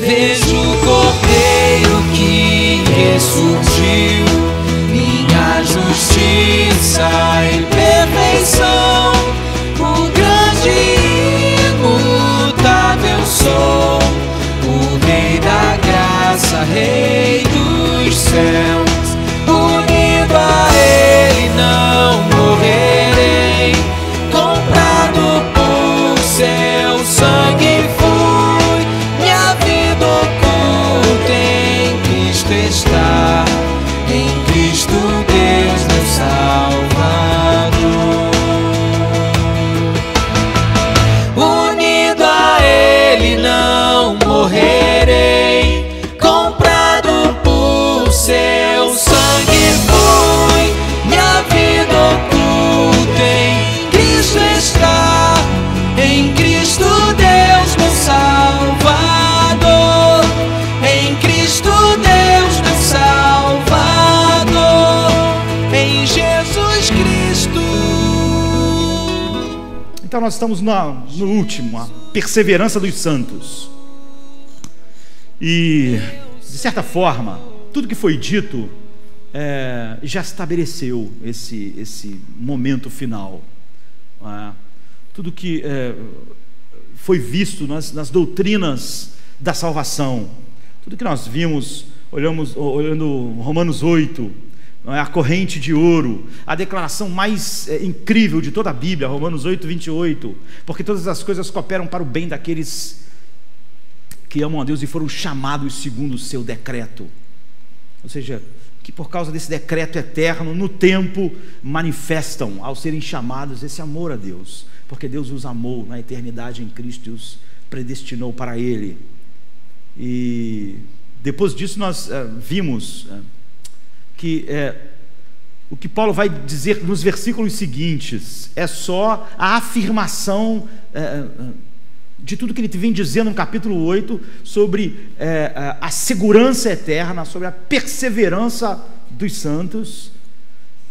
vejo o Cordeiro que ressurgiu, minha justiça e perfeição, o grande e imutável sou, o Rei da graça, Rei dos céus. Unido a Ele não morrerei, comprado por seu sangue fui, minha vida oculta em Cristo está, em Cristo Deus meu Salvador. Unido a Ele não morrerei, comprado por seu sangue fui, minha vida oculta em Cristo está, em Cristo Deus meu Salvador, em Cristo Deus meu Salvador, em Jesus Cristo. Então nós estamos no último, a perseverança dos santos. E, de certa forma, tudo que foi dito já estabeleceu esse momento final. Tudo que foi visto nas doutrinas da salvação, tudo que nós vimos, olhando Romanos 8, a corrente de ouro, a declaração mais incrível de toda a Bíblia, Romanos 8, 28, porque todas as coisas cooperam para o bem daqueles que amam a Deus e foram chamados segundo o seu decreto. Ou seja, que por causa desse decreto eterno, no tempo, manifestam, ao serem chamados, esse amor a Deus, porque Deus os amou na eternidade em Cristo e os predestinou para Ele. E depois disso nós vimos que o que Paulo vai dizer nos versículos seguintes é só a afirmação de tudo que ele vem dizendo no capítulo 8 sobre a segurança eterna, sobre a perseverança dos santos.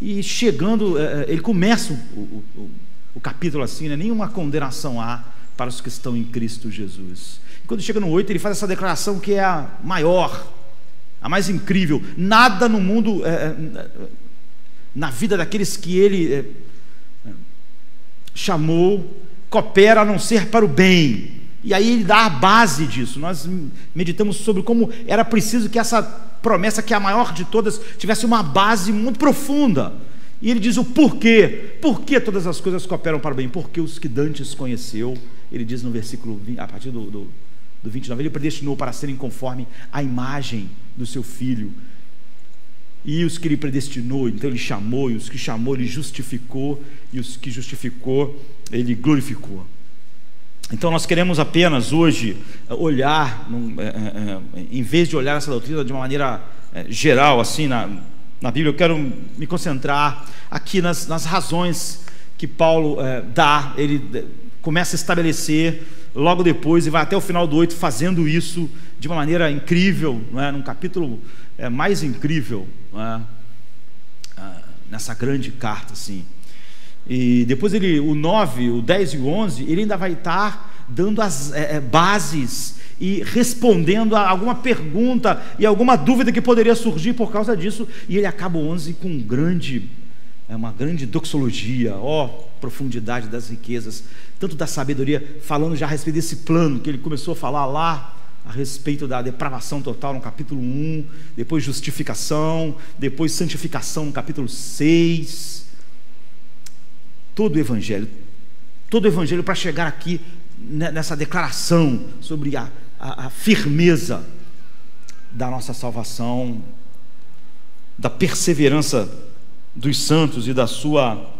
E chegando, ele começa o capítulo assim, né? Nenhuma condenação há para os que estão em Cristo Jesus. E quando chega no 8, ele faz essa declaração que é a maior, a mais incrível. Nada no mundo, na vida daqueles que ele chamou, coopera a não ser para o bem. E aí ele dá a base disso. Nós meditamos sobre como era preciso que essa promessa, que é a maior de todas, tivesse uma base muito profunda. E ele diz o porquê. Por que todas as coisas cooperam para o bem? Porque os que dantes conheceu, ele diz no versículo 20, a partir do 29, ele predestinou para serem conforme a imagem do seu Filho. E os que ele predestinou, então ele chamou, e os que chamou, ele justificou, e os que justificou, ele glorificou. Então nós queremos apenas hoje olhar, em vez de olhar essa doutrina de uma maneira geral, assim, na Bíblia, eu quero me concentrar aqui nas razões que Paulo dá. Ele começa a estabelecer logo depois e vai até o final do 8 fazendo isso de uma maneira incrível, não é? Num capítulo mais incrível, não é? Nessa grande carta, assim. E depois o 9, o 10 e o 11, ele ainda vai estar dando as bases e respondendo a alguma pergunta e alguma dúvida que poderia surgir por causa disso. E ele acaba o 11 com uma grande doxologia, profundidade das riquezas, tanto da sabedoria, falando já a respeito desse plano que ele começou a falar lá, a respeito da depravação total no capítulo 1, depois justificação, depois santificação no capítulo 6. Todo o evangelho para chegar aqui nessa declaração sobre a firmeza da nossa salvação, da perseverança dos santos e da sua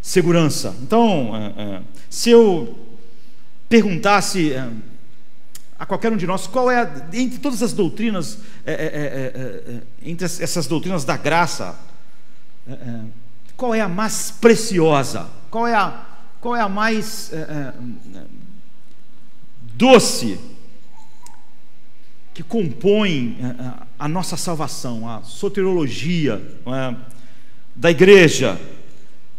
segurança. Então, se eu perguntasse a qualquer um de nós qual é, entre todas as doutrinas, entre essas doutrinas da graça, qual é a mais preciosa? Qual é a mais doce que compõe a nossa salvação, a soteriologia da igreja?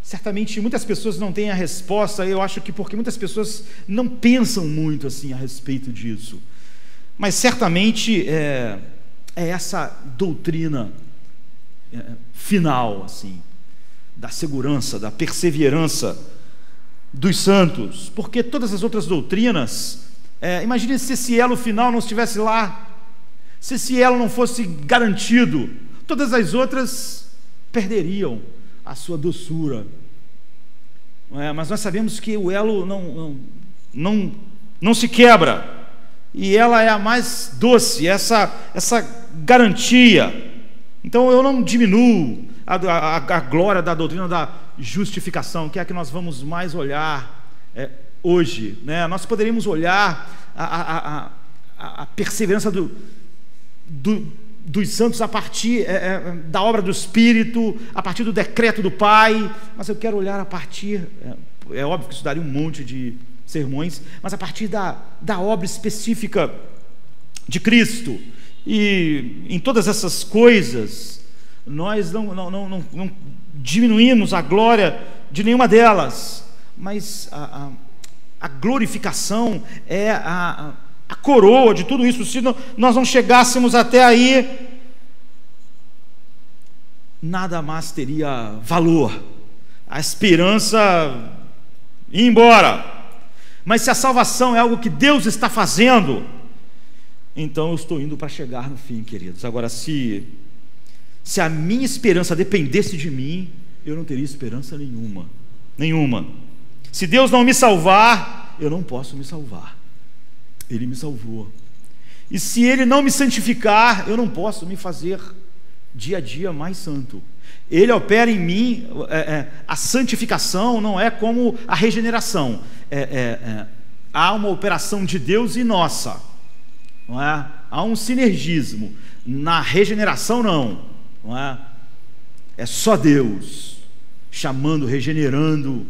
Certamente muitas pessoas não têm a resposta. Eu acho que porque muitas pessoas não pensam muito assim a respeito disso. Mas certamente é essa doutrina final, assim, da segurança, da perseverança dos santos, porque todas as outras doutrinas, imagine se esse elo final não estivesse lá, se esse elo não fosse garantido, todas as outras perderiam a sua doçura. Mas nós sabemos que o elo não se quebra, e ela é a mais doce, essa garantia. Então eu não diminuo a glória da doutrina da justificação, que é a que nós vamos mais olhar hoje, né? Nós poderíamos olhar a perseverança dos santos a partir da obra do Espírito, a partir do decreto do Pai, mas eu quero olhar a partir, é óbvio que isso daria um monte de sermões, mas a partir da obra específica de Cristo. E em todas essas coisas nós não diminuímos a glória de nenhuma delas, mas a glorificação é a coroa de tudo isso. Se nós não chegássemos até aí, nada mais teria valor, a esperança ia embora. Mas se a salvação é algo que Deus está fazendo, então eu estou indo para chegar no fim, queridos. Agora, se a minha esperança dependesse de mim, eu não teria esperança nenhuma. Se Deus não me salvar, eu não posso me salvar. Ele me salvou. E se Ele não me santificar, eu não posso me fazer dia a dia mais santo. Ele opera em mim. A santificação não é como a regeneração. Há uma operação de Deus e nossa, não é? Há um sinergismo. Na regeneração não é? É só Deus chamando, regenerando.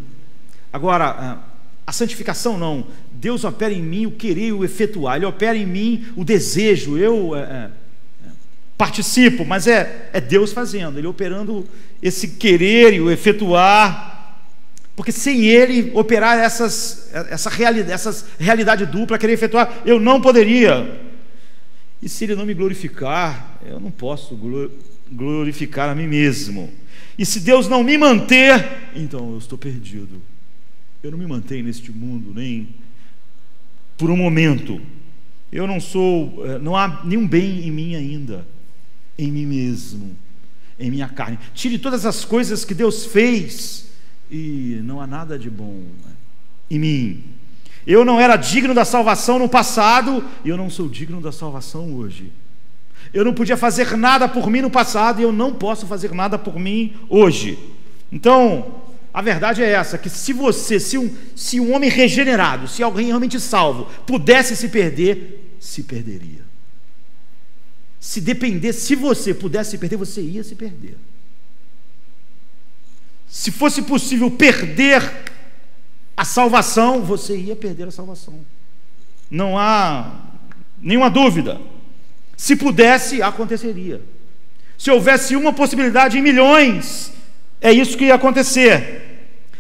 Agora, a santificação não. Deus opera em mim o querer e o efetuar. Ele opera em mim o desejo. Eu participo, mas é Deus fazendo. Ele operando esse querer e o efetuar. Porque sem Ele operar essa realidade dupla, querer efetuar, eu não poderia. E se Ele não me glorificar, eu não posso glorificar a mim mesmo. E se Deus não me manter, então eu estou perdido. Eu não me mantenho neste mundo nem por um momento. Eu não há nenhum bem em mim ainda, em mim mesmo, em minha carne. Tire todas as coisas que Deus fez e não há nada de bom em mim. Eu não era digno da salvação no passado e eu não sou digno da salvação hoje. Eu não podia fazer nada por mim no passado e eu não posso fazer nada por mim hoje. Então, a verdade é essa, que se um homem regenerado, se alguém realmente salvo, pudesse se perder, se perderia. Se você pudesse se perder, você ia se perder. Se fosse possível perder a salvação, você ia perder a salvação. Não há nenhuma dúvida. Se pudesse, aconteceria. Se houvesse uma possibilidade em milhões, é isso que ia acontecer.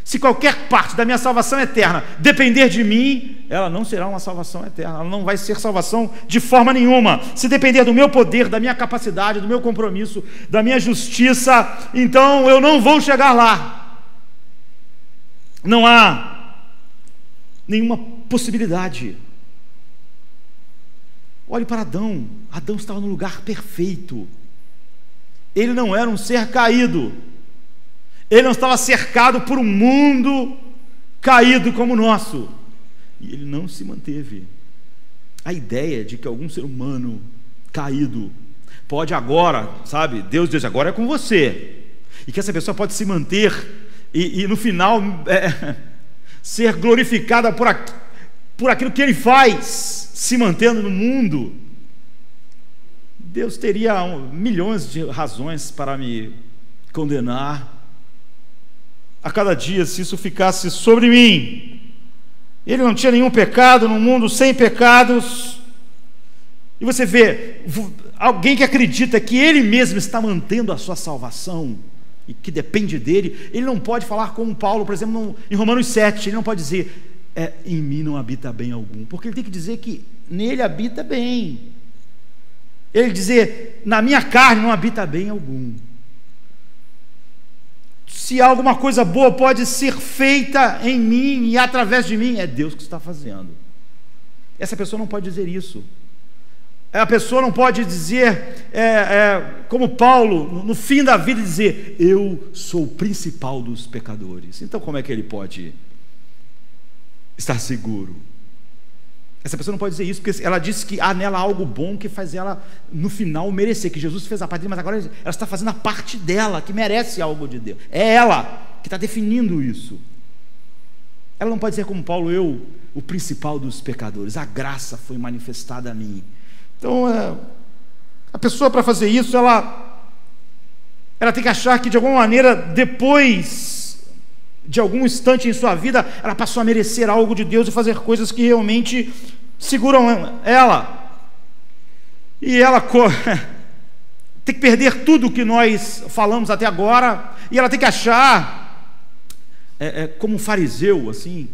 Se qualquer parte da minha salvação eterna depender de mim, ela não será uma salvação eterna, ela não vai ser salvação de forma nenhuma. Se depender do meu poder, da minha capacidade, do meu compromisso, da minha justiça, então eu não vou chegar lá. Não há nenhuma possibilidade. Olhe para Adão. Adão estava no lugar perfeito. Ele não era um ser caído. Ele não estava cercado por um mundo caído como o nosso. E ele não se manteve. A ideia de que algum ser humano caído pode agora, sabe, Deus diz, agora é com você. E que essa pessoa pode se manter e no final ser glorificada por aquilo que ele faz, se mantendo no mundo. Deus teria milhões de razões para me condenar a cada dia, se isso ficasse sobre mim. Ele não tinha nenhum pecado, num mundo sem pecados. E você vê alguém que acredita que ele mesmo está mantendo a sua salvação e que depende dele, ele não pode falar como Paulo, por exemplo, em Romanos 7, ele não pode dizer, em mim não habita bem algum, porque ele tem que dizer que nele habita bem. Ele dizer, na minha carne não habita bem algum. Se alguma coisa boa pode ser feita em mim e através de mim, é Deus que está fazendo. Essa pessoa não pode dizer isso. A pessoa não pode dizer, como Paulo, no fim da vida, dizer, eu sou o principal dos pecadores. Então como é que ele pode estar seguro? Essa pessoa não pode dizer isso, porque ela disse que há nela algo bom que faz ela, no final, merecer, que Jesus fez a parte dele, mas agora ela está fazendo a parte dela, que merece algo de Deus. É ela que está definindo isso. Ela não pode dizer como Paulo, eu, o principal dos pecadores, a graça foi manifestada a mim. Então, a pessoa, para fazer isso, ela tem que achar que, de alguma maneira, depois de algum instante em sua vida, ela passou a merecer algo de Deus e fazer coisas que realmente seguram ela. E ela tem que perder tudo o que nós falamos até agora, e ela tem que achar, como um fariseu, assim,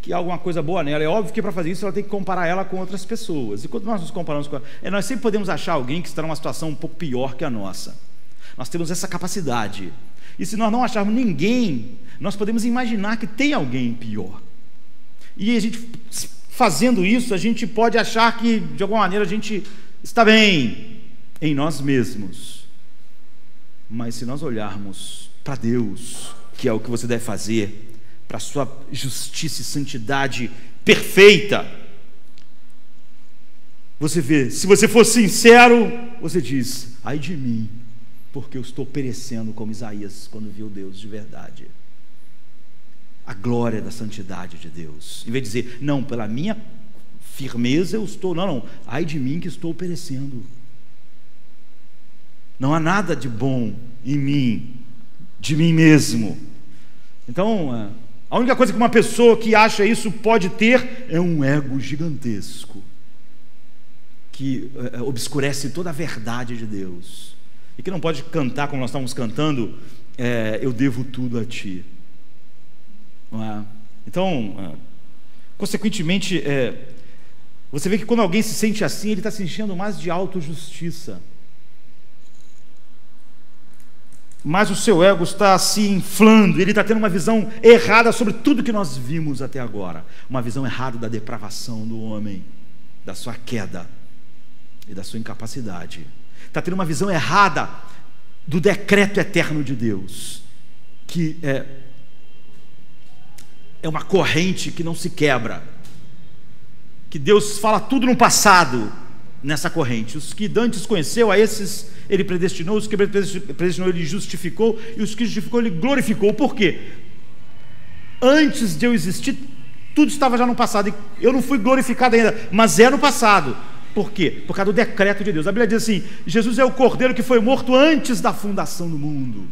que há alguma coisa boa nela. É óbvio que para fazer isso ela tem que comparar ela com outras pessoas. E quando nós nos comparamos com ela, nós sempre podemos achar alguém que está numa situação um pouco pior que a nossa. Nós temos essa capacidade. E se nós não acharmos ninguém, nós podemos imaginar que tem alguém pior. E a gente, fazendo isso, a gente pode achar que, de alguma maneira, a gente está bem em nós mesmos. Mas se nós olharmos para Deus, que é o que você deve fazer, para a sua justiça e santidade perfeita, você vê, se você for sincero, você diz, ai de mim, porque eu estou perecendo, como Isaías, quando viu Deus de verdade. A glória da santidade de Deus, em vez de dizer, não, pela minha firmeza eu estou, não, ai de mim que estou perecendo. Não há nada de bom em mim, de mim mesmo. Então, a única coisa que uma pessoa que acha isso pode ter é um ego gigantesco, que obscurece toda a verdade de Deus, e que não pode cantar como nós estávamos cantando, eu devo tudo a ti. Não é? Então, consequentemente, você vê que quando alguém se sente assim, ele está se enchendo mais de autojustiça, mas o seu ego está se inflando, ele está tendo uma visão errada sobre tudo que nós vimos até agora, uma visão errada da depravação do homem, da sua queda e da sua incapacidade. Está tendo uma visão errada do decreto eterno de Deus, que é uma corrente que não se quebra, que Deus fala tudo no passado nessa corrente. Os que dantes conheceu, a esses ele predestinou, os que predestinou ele justificou, e os que justificou ele glorificou. Por quê? Antes de eu existir, tudo estava já no passado, e eu não fui glorificado ainda, mas é no passado. Por quê? Por causa do decreto de Deus. A Bíblia diz assim, Jesus é o Cordeiro que foi morto antes da fundação do mundo.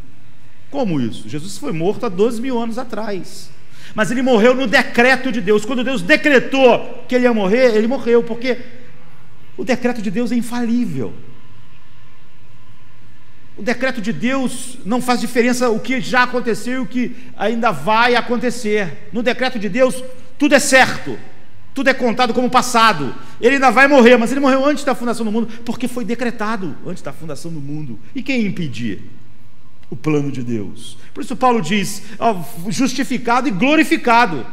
Como isso? Jesus foi morto há 12.000 anos atrás, mas ele morreu no decreto de Deus. Quando Deus decretou que ele ia morrer, ele morreu, porque o decreto de Deus é infalível. O decreto de Deus não faz diferença o que já aconteceu e o que ainda vai acontecer. No decreto de Deus, tudo é certo, tudo é contado como passado. Ele ainda vai morrer, mas ele morreu antes da fundação do mundo, porque foi decretado antes da fundação do mundo. E quem impedir? O plano de Deus. Por isso Paulo diz, justificado e glorificado,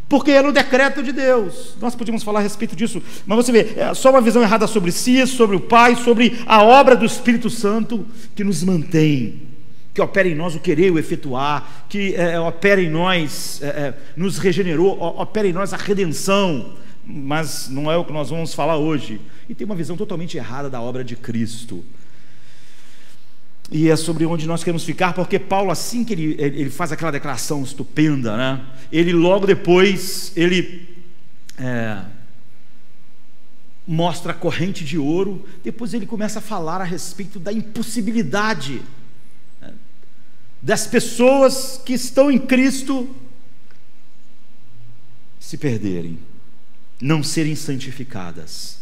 porque é no decreto de Deus. Nós podíamos falar a respeito disso, mas você vê, é só uma visão errada sobre si, sobre o Pai, sobre a obra do Espírito Santo que nos mantém, que opera em nós o querer, o efetuar, que opera em nós, nos regenerou, opera em nós a redenção, mas não é o que nós vamos falar hoje. E tem uma visão totalmente errada da obra de Cristo. E é sobre onde nós queremos ficar, porque Paulo, assim que ele faz aquela declaração estupenda, né? Ele logo depois, ele mostra a corrente de ouro, depois ele começa a falar a respeito da impossibilidade, né, das pessoas que estão em Cristo se perderem, não serem santificadas.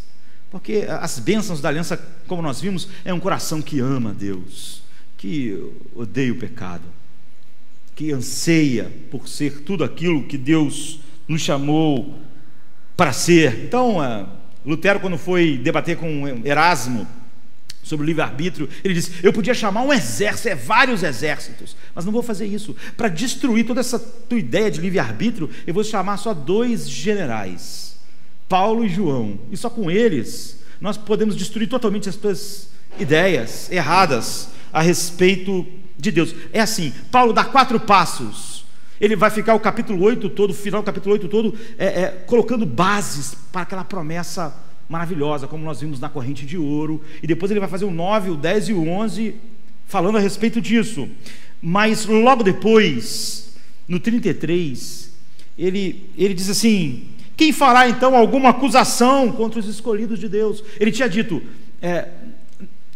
Porque as bênçãos da aliança, como nós vimos, é um coração que ama Deus, que odeia o pecado, que anseia por ser tudo aquilo que Deus nos chamou para ser. Então, Lutero, quando foi debater com Erasmo sobre o livre-arbítrio, ele disse: eu podia chamar um exército, vários exércitos, mas não vou fazer isso. Para destruir toda essa tua ideia de livre-arbítrio, eu vou chamar só 2 generais, Paulo e João, e só com eles nós podemos destruir totalmente as tuas ideias erradas a respeito de Deus. É assim, Paulo dá 4 passos, ele vai ficar o capítulo 8 todo, o final do capítulo 8 todo, colocando bases para aquela promessa maravilhosa, como nós vimos na corrente de ouro, e depois ele vai fazer o 9, o 10 e o 11 falando a respeito disso. Mas logo depois, no 33, ele diz assim: quem fará então alguma acusação contra os escolhidos de Deus? Ele tinha dito,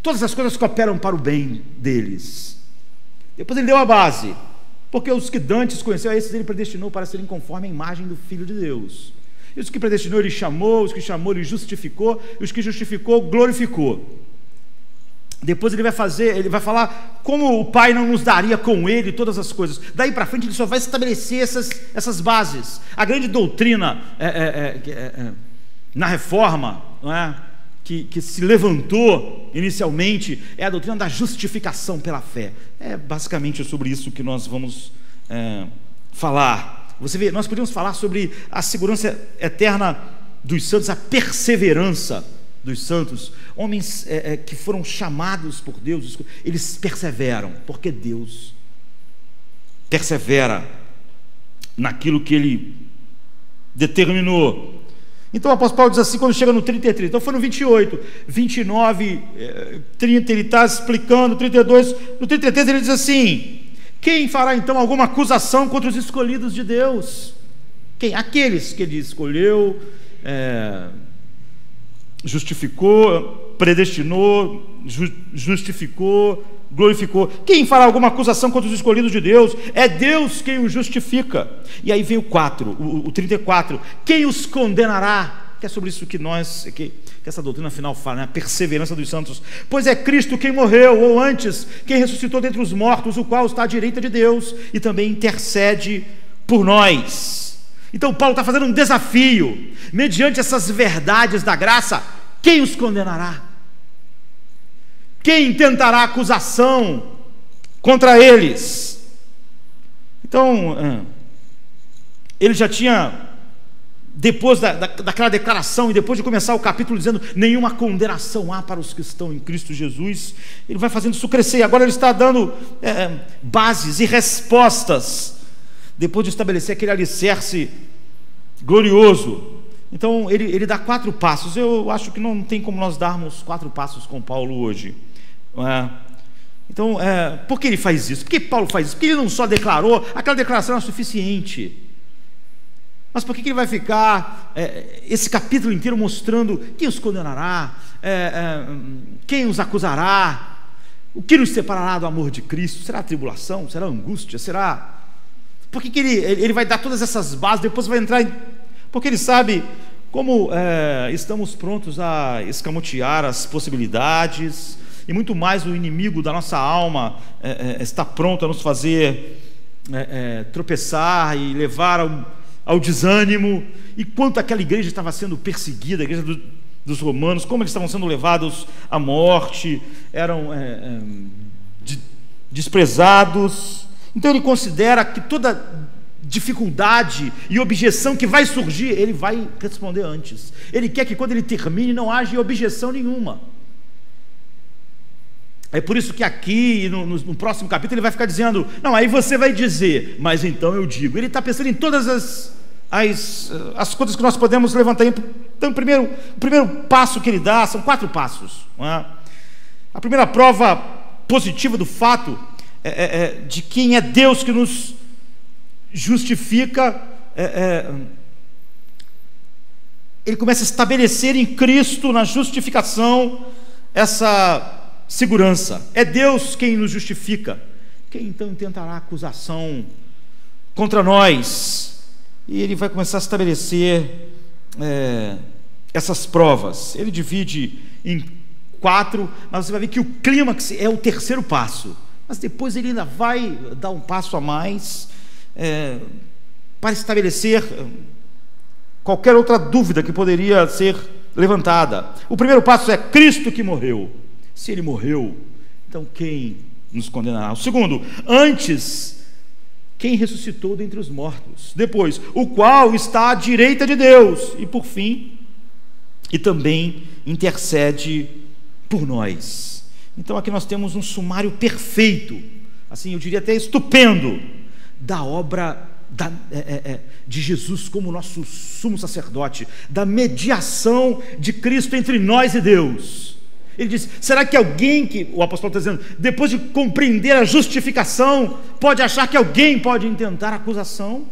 todas as coisas cooperam para o bem deles. Depois ele deu a base, porque os que dantes conheceu, a esses ele predestinou para serem conforme a imagem do Filho de Deus. E os que predestinou ele chamou, os que chamou ele justificou, e os que justificou glorificou. Depois ele vai falar como o Pai não nos daria com ele todas as coisas. Daí para frente ele só vai estabelecer essas bases. A grande doutrina na Reforma, não é? Que se levantou inicialmente, é a doutrina da justificação pela fé. É basicamente sobre isso que nós vamos falar. Você vê, nós podemos falar sobre a segurança eterna dos santos, a perseverança dos santos. Homens que foram chamados por Deus, eles perseveram, porque Deus persevera naquilo que Ele determinou. Então o apóstolo Paulo diz assim, quando chega no 33, então foi no 28, 29, 30, ele está explicando, 32, no 33 ele diz assim: quem fará então alguma acusação contra os escolhidos de Deus? Quem? Aqueles que ele escolheu, justificou, predestinou, justificou, glorificou. Quem fará alguma acusação contra os escolhidos de Deus? É Deus quem os justifica. E aí vem o 34, quem os condenará? Que é sobre isso que essa doutrina final fala, né? A perseverança dos santos. Pois é Cristo quem morreu, ou antes, quem ressuscitou dentre os mortos, o qual está à direita de Deus e também intercede por nós. Então Paulo está fazendo um desafio, mediante essas verdades da graça: quem os condenará? Quem tentará acusação contra eles? Então, ele já tinha, depois daquela declaração, e depois de começar o capítulo dizendo: nenhuma condenação há para os que estão em Cristo Jesus, ele vai fazendo isso crescer. Agora ele está dando bases e respostas, depois de estabelecer aquele alicerce glorioso. Então ele dá 4 passos. Eu acho que não tem como nós darmos 4 passos com Paulo hoje. Então, por que ele faz isso? Por que Paulo faz isso? Porque ele não só declarou, aquela declaração era suficiente. Mas por que ele vai ficar esse capítulo inteiro mostrando quem os condenará, quem os acusará, o que nos separará do amor de Cristo? Será a tribulação? Será a angústia? Será... Por que ele vai dar todas essas bases, depois vai entrar em... Porque ele sabe como estamos prontos a escamotear as possibilidades, e muito mais o inimigo da nossa alma está pronto a nos fazer tropeçar e levar ao desânimo. E quanto aquela igreja estava sendo perseguida, a igreja dos romanos, como eles estavam sendo levados à morte, eram desprezados. Então ele considera que toda dificuldade e objeção que vai surgir, ele vai responder antes. Ele quer que quando ele termine não haja objeção nenhuma. É por isso que aqui no próximo capítulo ele vai ficar dizendo: não, aí você vai dizer, mas então eu digo. Ele está pensando em todas as coisas que nós podemos levantar. Então o primeiro passo que ele dá são 4 passos, não é? A primeira prova positiva do fato de quem é Deus que nos justifica, ele começa a estabelecer em Cristo, na justificação, essa segurança. É Deus quem nos justifica. Quem então tentará acusação contra nós? E ele vai começar a estabelecer essas provas. Ele divide em 4, mas você vai ver que o clímax é o 3º passo. Mas depois ele ainda vai dar um passo a mais para estabelecer qualquer outra dúvida que poderia ser levantada. O primeiro passo é Cristo que morreu. Se ele morreu, então quem nos condenará? O segundo, antes, quem ressuscitou dentre os mortos? Depois, o qual está à direita de Deus? E por fim, e também intercede por nós. Então aqui nós temos um sumário perfeito, assim eu diria até estupendo, da obra de Jesus como nosso sumo sacerdote, da mediação de Cristo entre nós e Deus. Ele diz, será que alguém, o apóstolo está dizendo, depois de compreender a justificação, pode achar que alguém pode intentar acusação?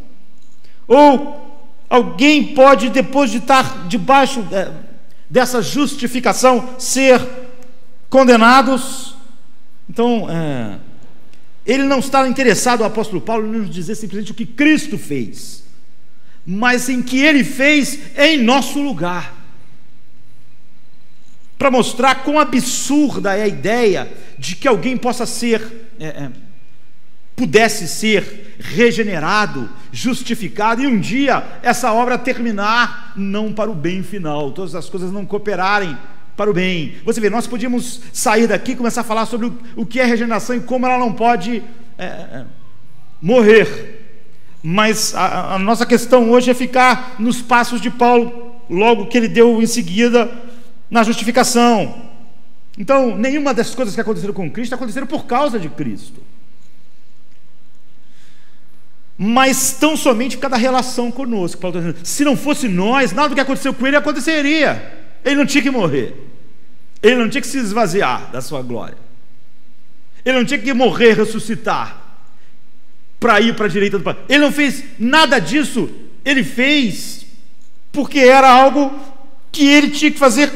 Ou alguém pode, depois de estar debaixo dessa justificação, ser condenados? Então, ele não está interessado, o apóstolo Paulo, em nos dizer simplesmente o que Cristo fez, mas em que ele fez em nosso lugar, para mostrar quão absurda é a ideia de que alguém pudesse ser regenerado, justificado, e um dia essa obra terminar não para o bem final, todas as coisas não cooperarem para o bem. Você vê, nós podíamos sair daqui e começar a falar sobre o que é regeneração e como ela não pode morrer, mas a nossa questão hoje é ficar nos passos de Paulo, logo que ele deu em seguida na justificação. Então, nenhuma das coisas que aconteceram com Cristo aconteceram por causa de Cristo, mas tão somente por causa da relação conosco. Paulo está dizendo, se não fosse nós, nada do que aconteceu com ele aconteceria. Ele não tinha que morrer, ele não tinha que se esvaziar da sua glória, ele não tinha que morrer, ressuscitar para ir para a direita do Pai. Ele não fez nada disso, ele fez porque era algo que ele tinha que fazer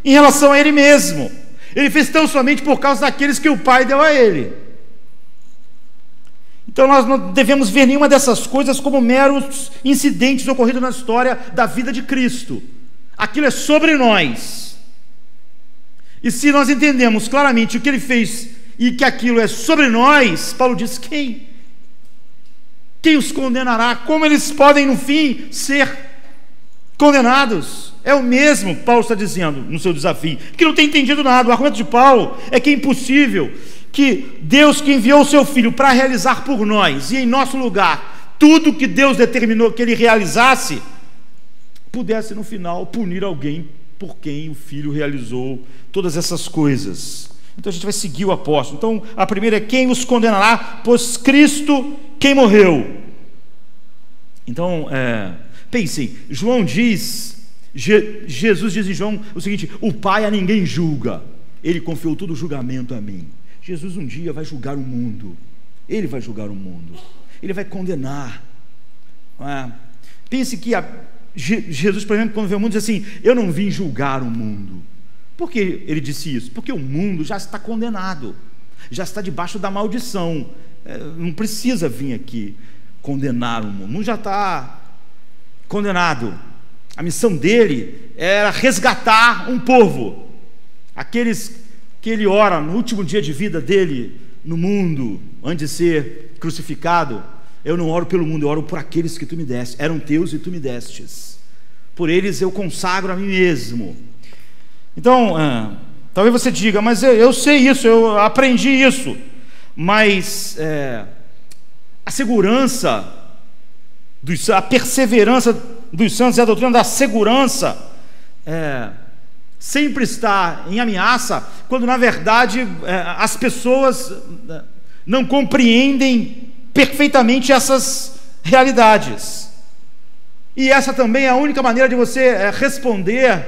em relação a ele mesmo. Ele fez tão somente por causa daqueles que o Pai deu a ele. Então nós não devemos ver nenhuma dessas coisas como meros incidentes ocorridos na história da vida de Cristo. Aquilo é sobre nós. E se nós entendemos claramente o que ele fez e que aquilo é sobre nós, Paulo diz, quem os condenará? Como eles podem no fim ser condenados? É o mesmo, Paulo está dizendo no seu desafio, que não tem entendido nada. O argumento de Paulo é que é impossível que Deus, que enviou o seu Filho para realizar por nós e em nosso lugar tudo que Deus determinou que ele realizasse, pudesse no final punir alguém por quem o Filho realizou todas essas coisas. Então a gente vai seguir o apóstolo. Então a primeira é, quem os condenará? Pois Cristo quem morreu. Então pensem, João diz, Jesus diz em João o seguinte, o Pai a ninguém julga, ele confiou todo o julgamento a mim. Jesus um dia vai julgar o mundo, ele vai julgar o mundo, ele vai condenar. Pense que Jesus, por exemplo, quando vê o mundo, diz assim, eu não vim julgar o mundo. Por que ele disse isso? Porque o mundo já está condenado, já está debaixo da maldição, não precisa vir aqui condenar o mundo já está condenado. A missão dele era resgatar um povo, aqueles que ele ora no último dia de vida dele no mundo, antes de ser crucificado. Eu não oro pelo mundo, eu oro por aqueles que tu me deste, eram teus e tu me destes, por eles eu consagro a mim mesmo. Então, talvez você diga, mas eu sei isso, eu aprendi isso, mas a segurança, a perseverança dos santos e a doutrina da segurança sempre está em ameaça, quando na verdade as pessoas não compreendem perfeitamente essas realidades. E essa também é a única maneira de você responder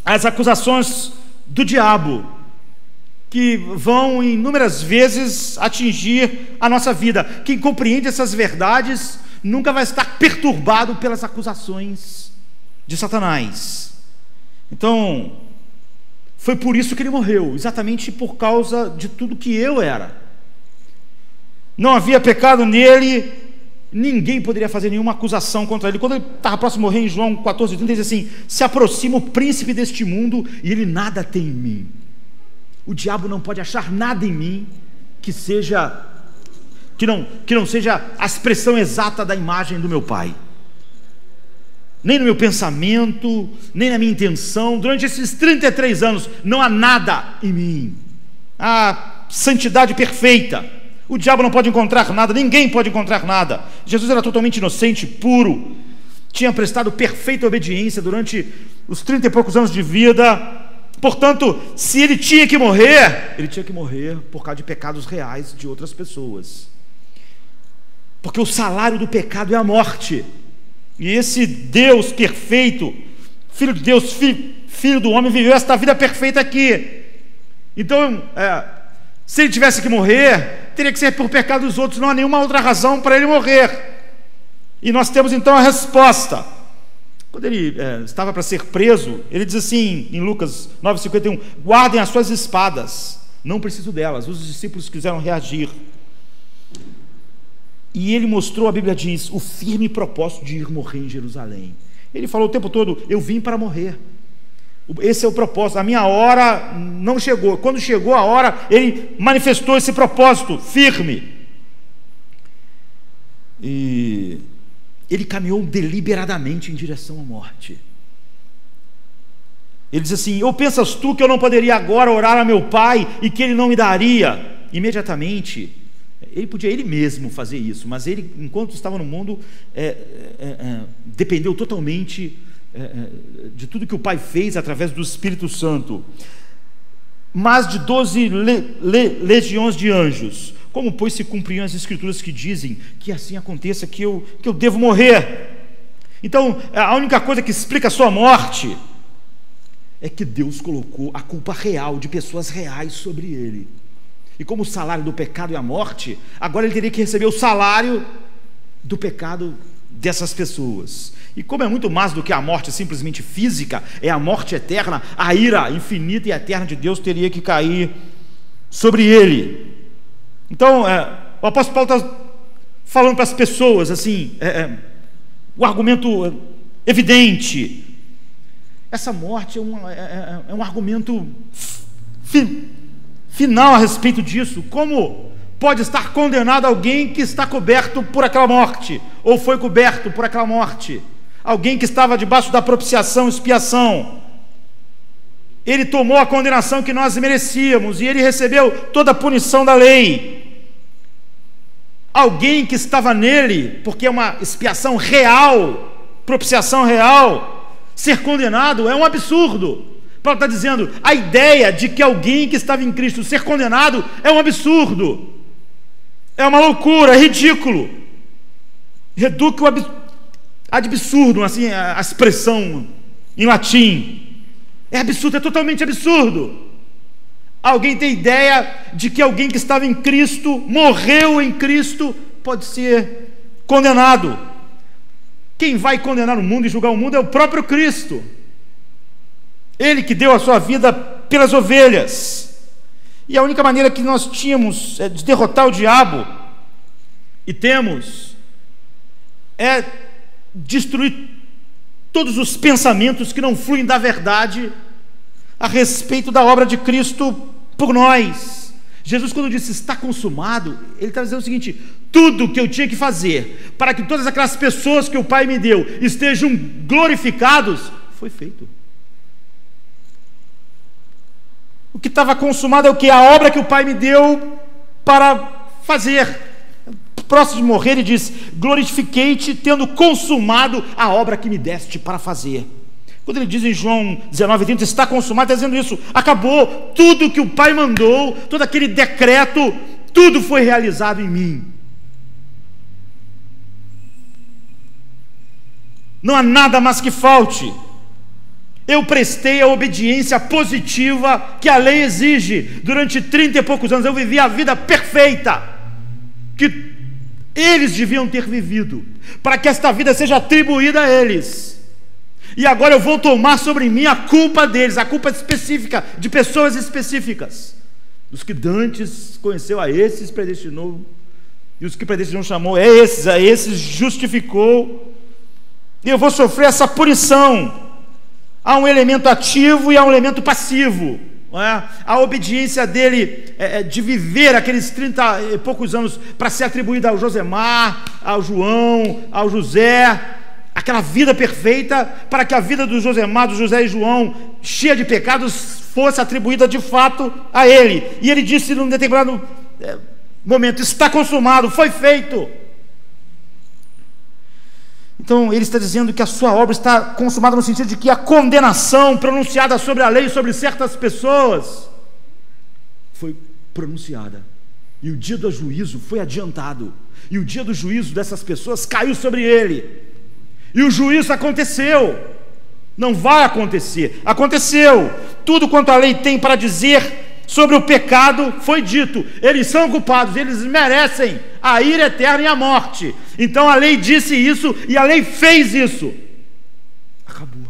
às acusações do diabo, que vão inúmeras vezes atingir a nossa vida. Quem compreende essas verdades nunca vai estar perturbado pelas acusações de Satanás. Então, foi por isso que ele morreu, exatamente por causa de tudo que eu era. Não havia pecado nele, ninguém poderia fazer nenhuma acusação contra ele. Quando ele estava próximo de morrer, em João 14:30, ele diz assim: se aproxima o príncipe deste mundo e ele nada tem em mim. O diabo não pode achar nada em mim que não seja a expressão exata da imagem do meu Pai. nem no meu pensamento, nem na minha intenção. Durante esses 33 anos, não há nada em mim. Há santidade perfeita. O diabo não pode encontrar nada, ninguém pode encontrar nada. Jesus era totalmente inocente, puro, tinha prestado perfeita obediência durante os 30 e poucos anos de vida. Portanto, se ele tinha que morrer por causa de pecados reais de outras pessoas. Porque o salário do pecado é a morte. E esse Deus perfeito, Filho de Deus, filho do homem, viveu esta vida perfeita aqui. Então, se ele tivesse que morrer, teria que ser por pecado dos outros, não há nenhuma outra razão para ele morrer. E nós temos então a resposta. Quando ele estava para ser preso, ele diz assim, em Lucas 9,51, guardem as suas espadas, não preciso delas. Os discípulos quiseram reagir. E ele mostrou, a Bíblia diz, o firme propósito de ir morrer em Jerusalém. Ele falou o tempo todo, eu vim para morrer. Esse é o propósito, a minha hora não chegou. Quando chegou a hora, ele manifestou esse propósito firme. E ele caminhou deliberadamente em direção à morte. Ele diz assim, ou pensas tu que eu não poderia agora orar a meu pai e que ele não me daria? Imediatamente, ele podia ele mesmo fazer isso, mas ele, enquanto estava no mundo, dependeu totalmente de tudo que o Pai fez através do Espírito Santo. Mais de 12 legiões de anjos. Como, pois, se cumpriam as Escrituras que dizem que assim aconteça, que eu devo morrer? Então, a única coisa que explica a sua morte é que Deus colocou a culpa real de pessoas reais sobre ele. E como o salário do pecado é a morte, agora ele teria que receber o salário do pecado dessas pessoas. E como é muito mais do que a morte simplesmente física, é a morte eterna, a ira infinita e eterna de Deus teria que cair sobre ele. Então, o apóstolo Paulo está falando para as pessoas assim, o argumento evidente. Essa morte é um argumento final a respeito disso. Como pode estar condenado alguém que está coberto por aquela morte, ou foi coberto por aquela morte? Alguém que estava debaixo da propiciação, expiação. Ele tomou a condenação que nós merecíamos e ele recebeu toda a punição da lei. Alguém que estava nele, porque é uma expiação real, propiciação real, ser condenado é um absurdo. Paulo está dizendo, a ideia de que alguém que estava em Cristo ser condenado é um absurdo, é uma loucura, é ridículo. Reduque o ad absurdum, assim, a expressão em latim. É absurdo, é totalmente absurdo. Alguém tem ideia de que alguém que estava em Cristo, morreu em Cristo, pode ser condenado. Quem vai condenar o mundo e julgar o mundo é o próprio Cristo. Ele que deu a sua vida pelas ovelhas. E a única maneira que nós tínhamos de derrotar o diabo, e temos, é destruir todos os pensamentos que não fluem da verdade a respeito da obra de Cristo por nós. Jesus, quando disse está consumado, ele está dizendo o seguinte: tudo que eu tinha que fazer para que todas aquelas pessoas que o Pai me deu estejam glorificados, foi feito. O que estava consumado é o que? A obra que o Pai me deu para fazer. Próximo de morrer, ele diz: glorifiquei-te tendo consumado a obra que me deste para fazer. Quando ele diz em João 19:30, está consumado, está dizendo isso, acabou, tudo que o Pai mandou, todo aquele decreto, tudo foi realizado em mim. Não há nada mais que falte. Eu prestei a obediência positiva que a lei exige. Durante 30 e poucos anos eu vivi a vida perfeita que eles deviam ter vivido, para que esta vida seja atribuída a eles. E agora eu vou tomar sobre mim a culpa deles, a culpa específica, de pessoas específicas. Os que dantes conheceu, a esses predestinou, e os que predestinou chamou, a esses justificou. E eu vou sofrer essa punição. Há um elemento ativo e há um elemento passivo, não é? A obediência dele de viver aqueles 30 e poucos anos para ser atribuída ao Josemar, ao João, ao José, aquela vida perfeita, para que a vida do Josemar, do José e João, cheia de pecados, fosse atribuída de fato a ele. E ele disse num determinado momento: está consumado, foi feito. Então ele está dizendo que a sua obra está consumada no sentido de que a condenação pronunciada sobre a lei, sobre certas pessoas, foi pronunciada, e o dia do juízo foi adiantado, e o dia do juízo dessas pessoas caiu sobre ele, e o juízo aconteceu. Não vai acontecer, aconteceu. Tudo quanto a lei tem para dizer sobre o pecado foi dito. Eles são culpados, eles merecem a ira eterna e a morte. Então a lei disse isso e a lei fez isso. Acabou.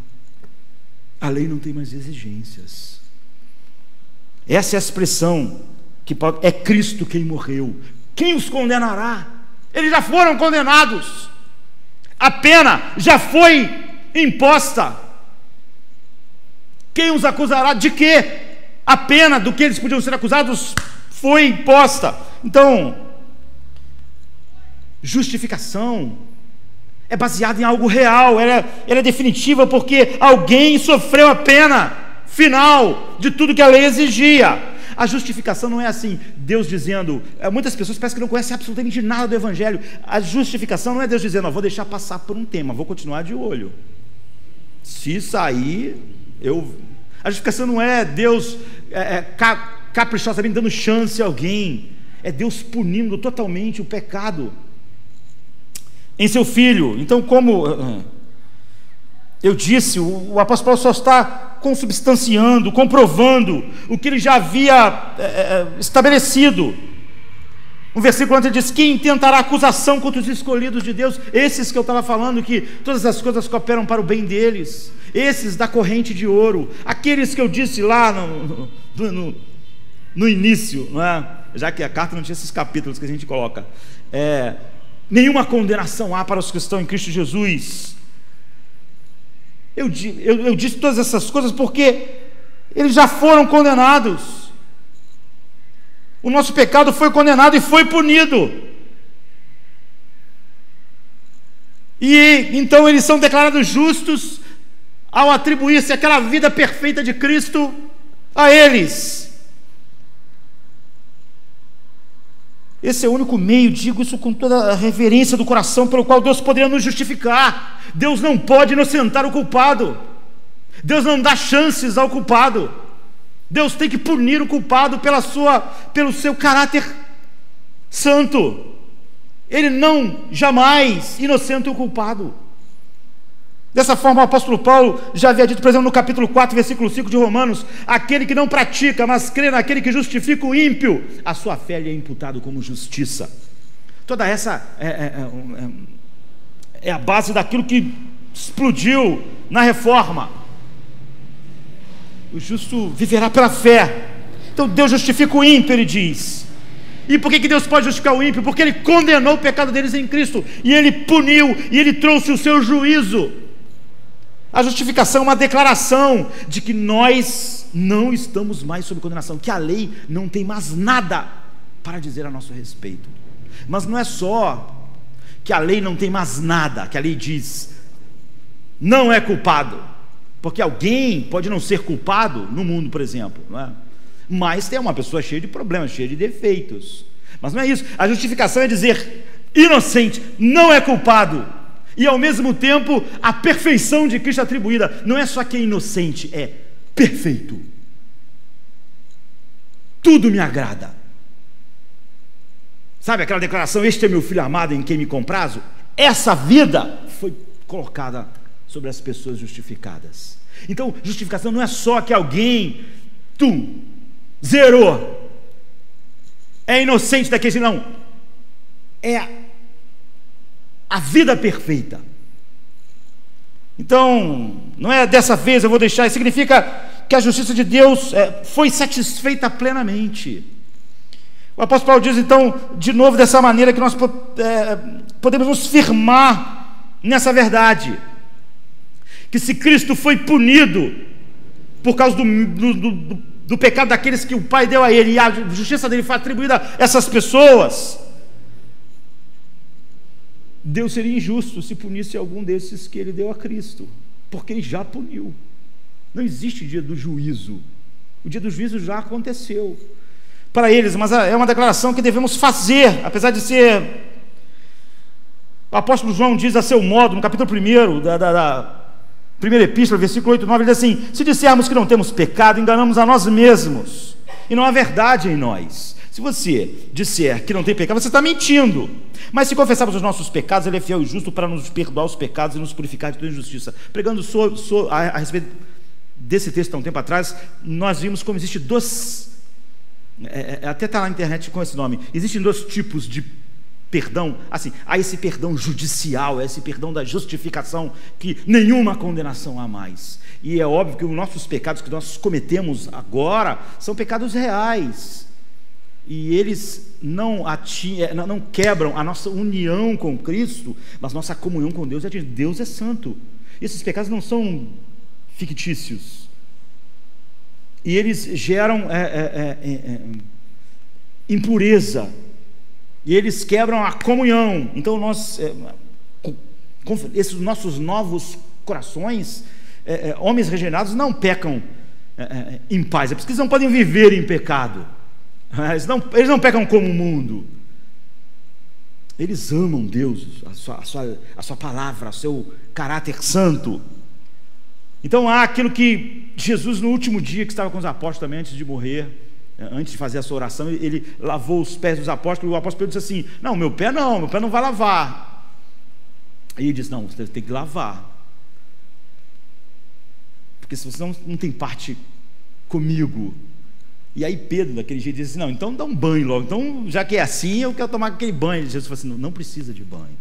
A lei não tem mais exigências. Essa é a expressão que é Cristo quem morreu. Quem os condenará? Eles já foram condenados. A pena já foi imposta. Quem os acusará de quê? A pena do que eles podiam ser acusados foi imposta. Então, justificação é baseada em algo real, ela é definitiva, porque alguém sofreu a pena final de tudo que a lei exigia. A justificação não é assim, Deus dizendo, muitas pessoas parecem que não conhecem absolutamente nada do Evangelho. A justificação não é Deus dizendo: vou deixar passar por um tema, vou continuar de olho, se sair, A justificação não é Deus caprichosamente dando chance a alguém, é Deus punindo totalmente o pecado em seu Filho. Então, como eu disse, o apóstolo Paulo só está consubstanciando, comprovando o que ele já havia estabelecido. Um versículo antes ele diz: quem intentará acusação contra os escolhidos de Deus? Esses que eu estava falando, que todas as coisas cooperam para o bem deles, esses da corrente de ouro, aqueles que eu disse lá no início, não é? Já que a carta não tinha esses capítulos que a gente coloca, nenhuma condenação há para os que estão em Cristo Jesus. Eu disse todas essas coisas porque eles já foram condenados. O nosso pecado foi condenado e foi punido. E então eles são declarados justos ao atribuir-se aquela vida perfeita de Cristo a eles. Esse é o único meio, digo isso com toda a reverência do coração, pelo qual Deus poderia nos justificar. Deus não pode inocentar o culpado. Deus não dá chances ao culpado. Deus tem que punir o culpado pelo seu caráter santo. Ele não jamais inocenta o culpado. Dessa forma, o apóstolo Paulo já havia dito, por exemplo, no capítulo 4, versículo 5 de Romanos: aquele que não pratica, mas crê naquele que justifica o ímpio, a sua fé lhe é imputado como justiça. Toda essa é a base daquilo que explodiu na reforma. O justo viverá pela fé. Então Deus justifica o ímpio, ele diz. E por que Deus pode justificar o ímpio? Porque ele condenou o pecado deles em Cristo, e ele puniu, e ele trouxe o seu juízo. A justificação é uma declaração de que nós não estamos mais sob condenação, que a lei não tem mais nada para dizer a nosso respeito. Mas não é só que a lei não tem mais nada, que a lei diz não é culpado, porque alguém pode não ser culpado no mundo, por exemplo, não é? Mas tem uma pessoa cheia de problemas, cheia de defeitos. Mas não é isso. A justificação é dizer inocente, não é culpado, e ao mesmo tempo a perfeição de Cristo atribuída. Não é só que é inocente, é perfeito. Tudo me agrada. Sabe aquela declaração: este é meu filho amado em quem me comprazo? Essa vida foi colocada sobre as pessoas justificadas. Então, justificação não é só que alguém zerou, é inocente daquele, não, é a vida perfeita. Então, não é dessa vez eu vou deixar, significa que a justiça de Deus foi satisfeita plenamente. O apóstolo Paulo diz então, de novo, dessa maneira, que nós podemos nos firmar nessa verdade, que se Cristo foi punido por causa do pecado daqueles que o Pai deu a ele, e a justiça dele foi atribuída a essas pessoas, Deus seria injusto se punisse algum desses que ele deu a Cristo, porque ele já puniu. Não existe dia do juízo. O dia do juízo já aconteceu para eles, mas é uma declaração que devemos fazer, apesar de ser... O apóstolo João diz a seu modo, no capítulo 1 da primeira epístola, versículo 8 e 9, ele diz assim: se dissermos que não temos pecado, enganamos a nós mesmos, e não há verdade em nós. Se você disser que não tem pecado, você está mentindo. Mas se confessarmos os nossos pecados, ele é fiel e justo para nos perdoar os pecados e nos purificar de toda injustiça. Pregando a respeito desse texto há um tempo atrás, nós vimos como existe dois... até está na internet com esse nome. Existem dois tipos de perdão. Assim, há esse perdão judicial, esse perdão da justificação, que nenhuma condenação há mais. E é óbvio que os nossos pecados que nós cometemos agora são pecados reais. E eles não quebram a nossa união com Cristo, mas nossa comunhão com Deus é de Deus é santo. Esses pecados não são fictícios. E eles geram impureza. E eles quebram a comunhão. Então esses nossos novos corações, homens regenerados, não pecam em paz. É porque eles não podem viver em pecado. Eles não pecam como o mundo. Eles amam Deus, a sua palavra, o seu caráter santo. Então há aquilo que Jesus, no último dia que estava com os apóstolos também, antes de morrer, antes de fazer a sua oração, ele lavou os pés dos apóstolos. E o apóstolo Pedro disse assim: não, meu pé não vai lavar. E ele disse: não, você tem que lavar, porque se você não tem parte comigo. E aí Pedro, daquele jeito, disse assim: não, então dá um banho logo. Então, já que é assim, eu quero tomar aquele banho. Jesus falou assim: não precisa de banho.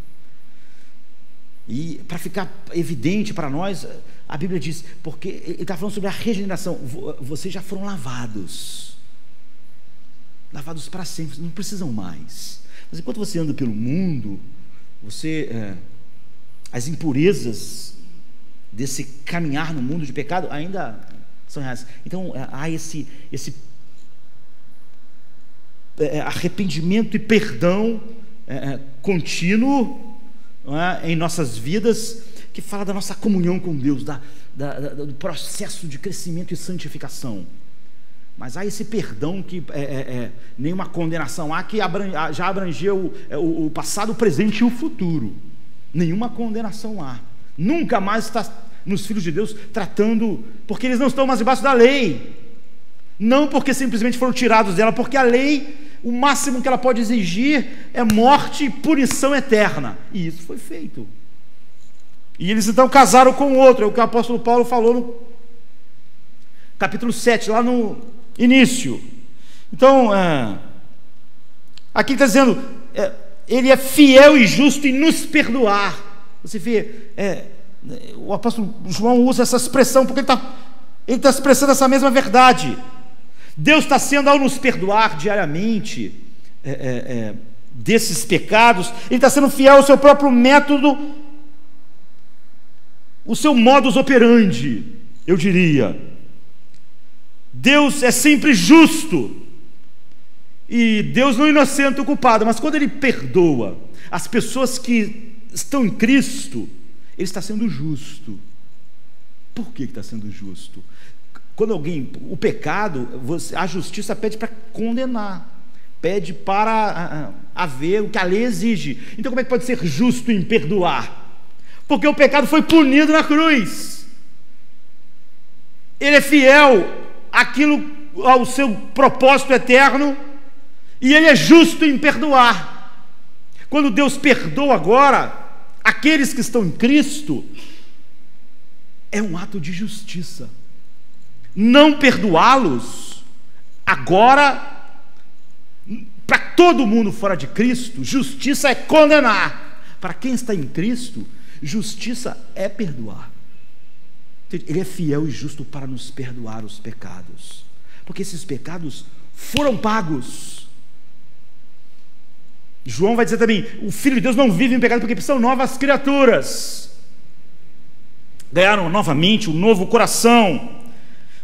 E para ficar evidente para nós, a Bíblia diz, porque ele está falando sobre a regeneração. Vocês já foram lavados para sempre, não precisam mais. Mas enquanto você anda pelo mundo, as impurezas desse caminhar no mundo de pecado ainda são reais. Então há esse arrependimento e perdão contínuo, não é, em nossas vidas, que fala da nossa comunhão com Deus, do processo de crescimento e santificação. Mas há esse perdão que nenhuma condenação há, que já abrangeu o passado, o presente e o futuro. Nenhuma condenação há. Nunca mais está nos filhos de Deus tratando, porque eles não estão mais debaixo da lei. Não porque simplesmente foram tirados dela, porque a lei, o máximo que ela pode exigir é morte e punição eterna. E isso foi feito. E eles então casaram com o outro. É o que o apóstolo Paulo falou no capítulo 7, lá no início. Então, aqui está dizendo, ele é fiel e justo em nos perdoar. Você vê, o apóstolo João usa essa expressão porque ele está expressando essa mesma verdade. Deus está sendo, ao nos perdoar diariamente desses pecados, ele está sendo fiel ao seu próprio método, o seu modus operandi, eu diria. Deus é sempre justo, e Deus não inocenta o culpado, mas quando ele perdoa as pessoas que estão em Cristo, ele está sendo justo. Por que está sendo justo? Quando o pecado, a justiça pede para condenar, pede para haver o que a lei exige. Então como é que pode ser justo em perdoar? Porque o pecado foi punido na cruz. Ele é fiel ao seu propósito eterno, e ele é justo em perdoar. Quando Deus perdoa agora aqueles que estão em Cristo, é um ato de justiça. Não perdoá-los agora, para todo mundo fora de Cristo, justiça é condenar. Para quem está em Cristo, justiça é perdoar. Ele é fiel e justo para nos perdoar os pecados, porque esses pecados foram pagos. João vai dizer também, o Filho de Deus não vive em pecado, porque são novas criaturas, ganharam novamente um novo coração.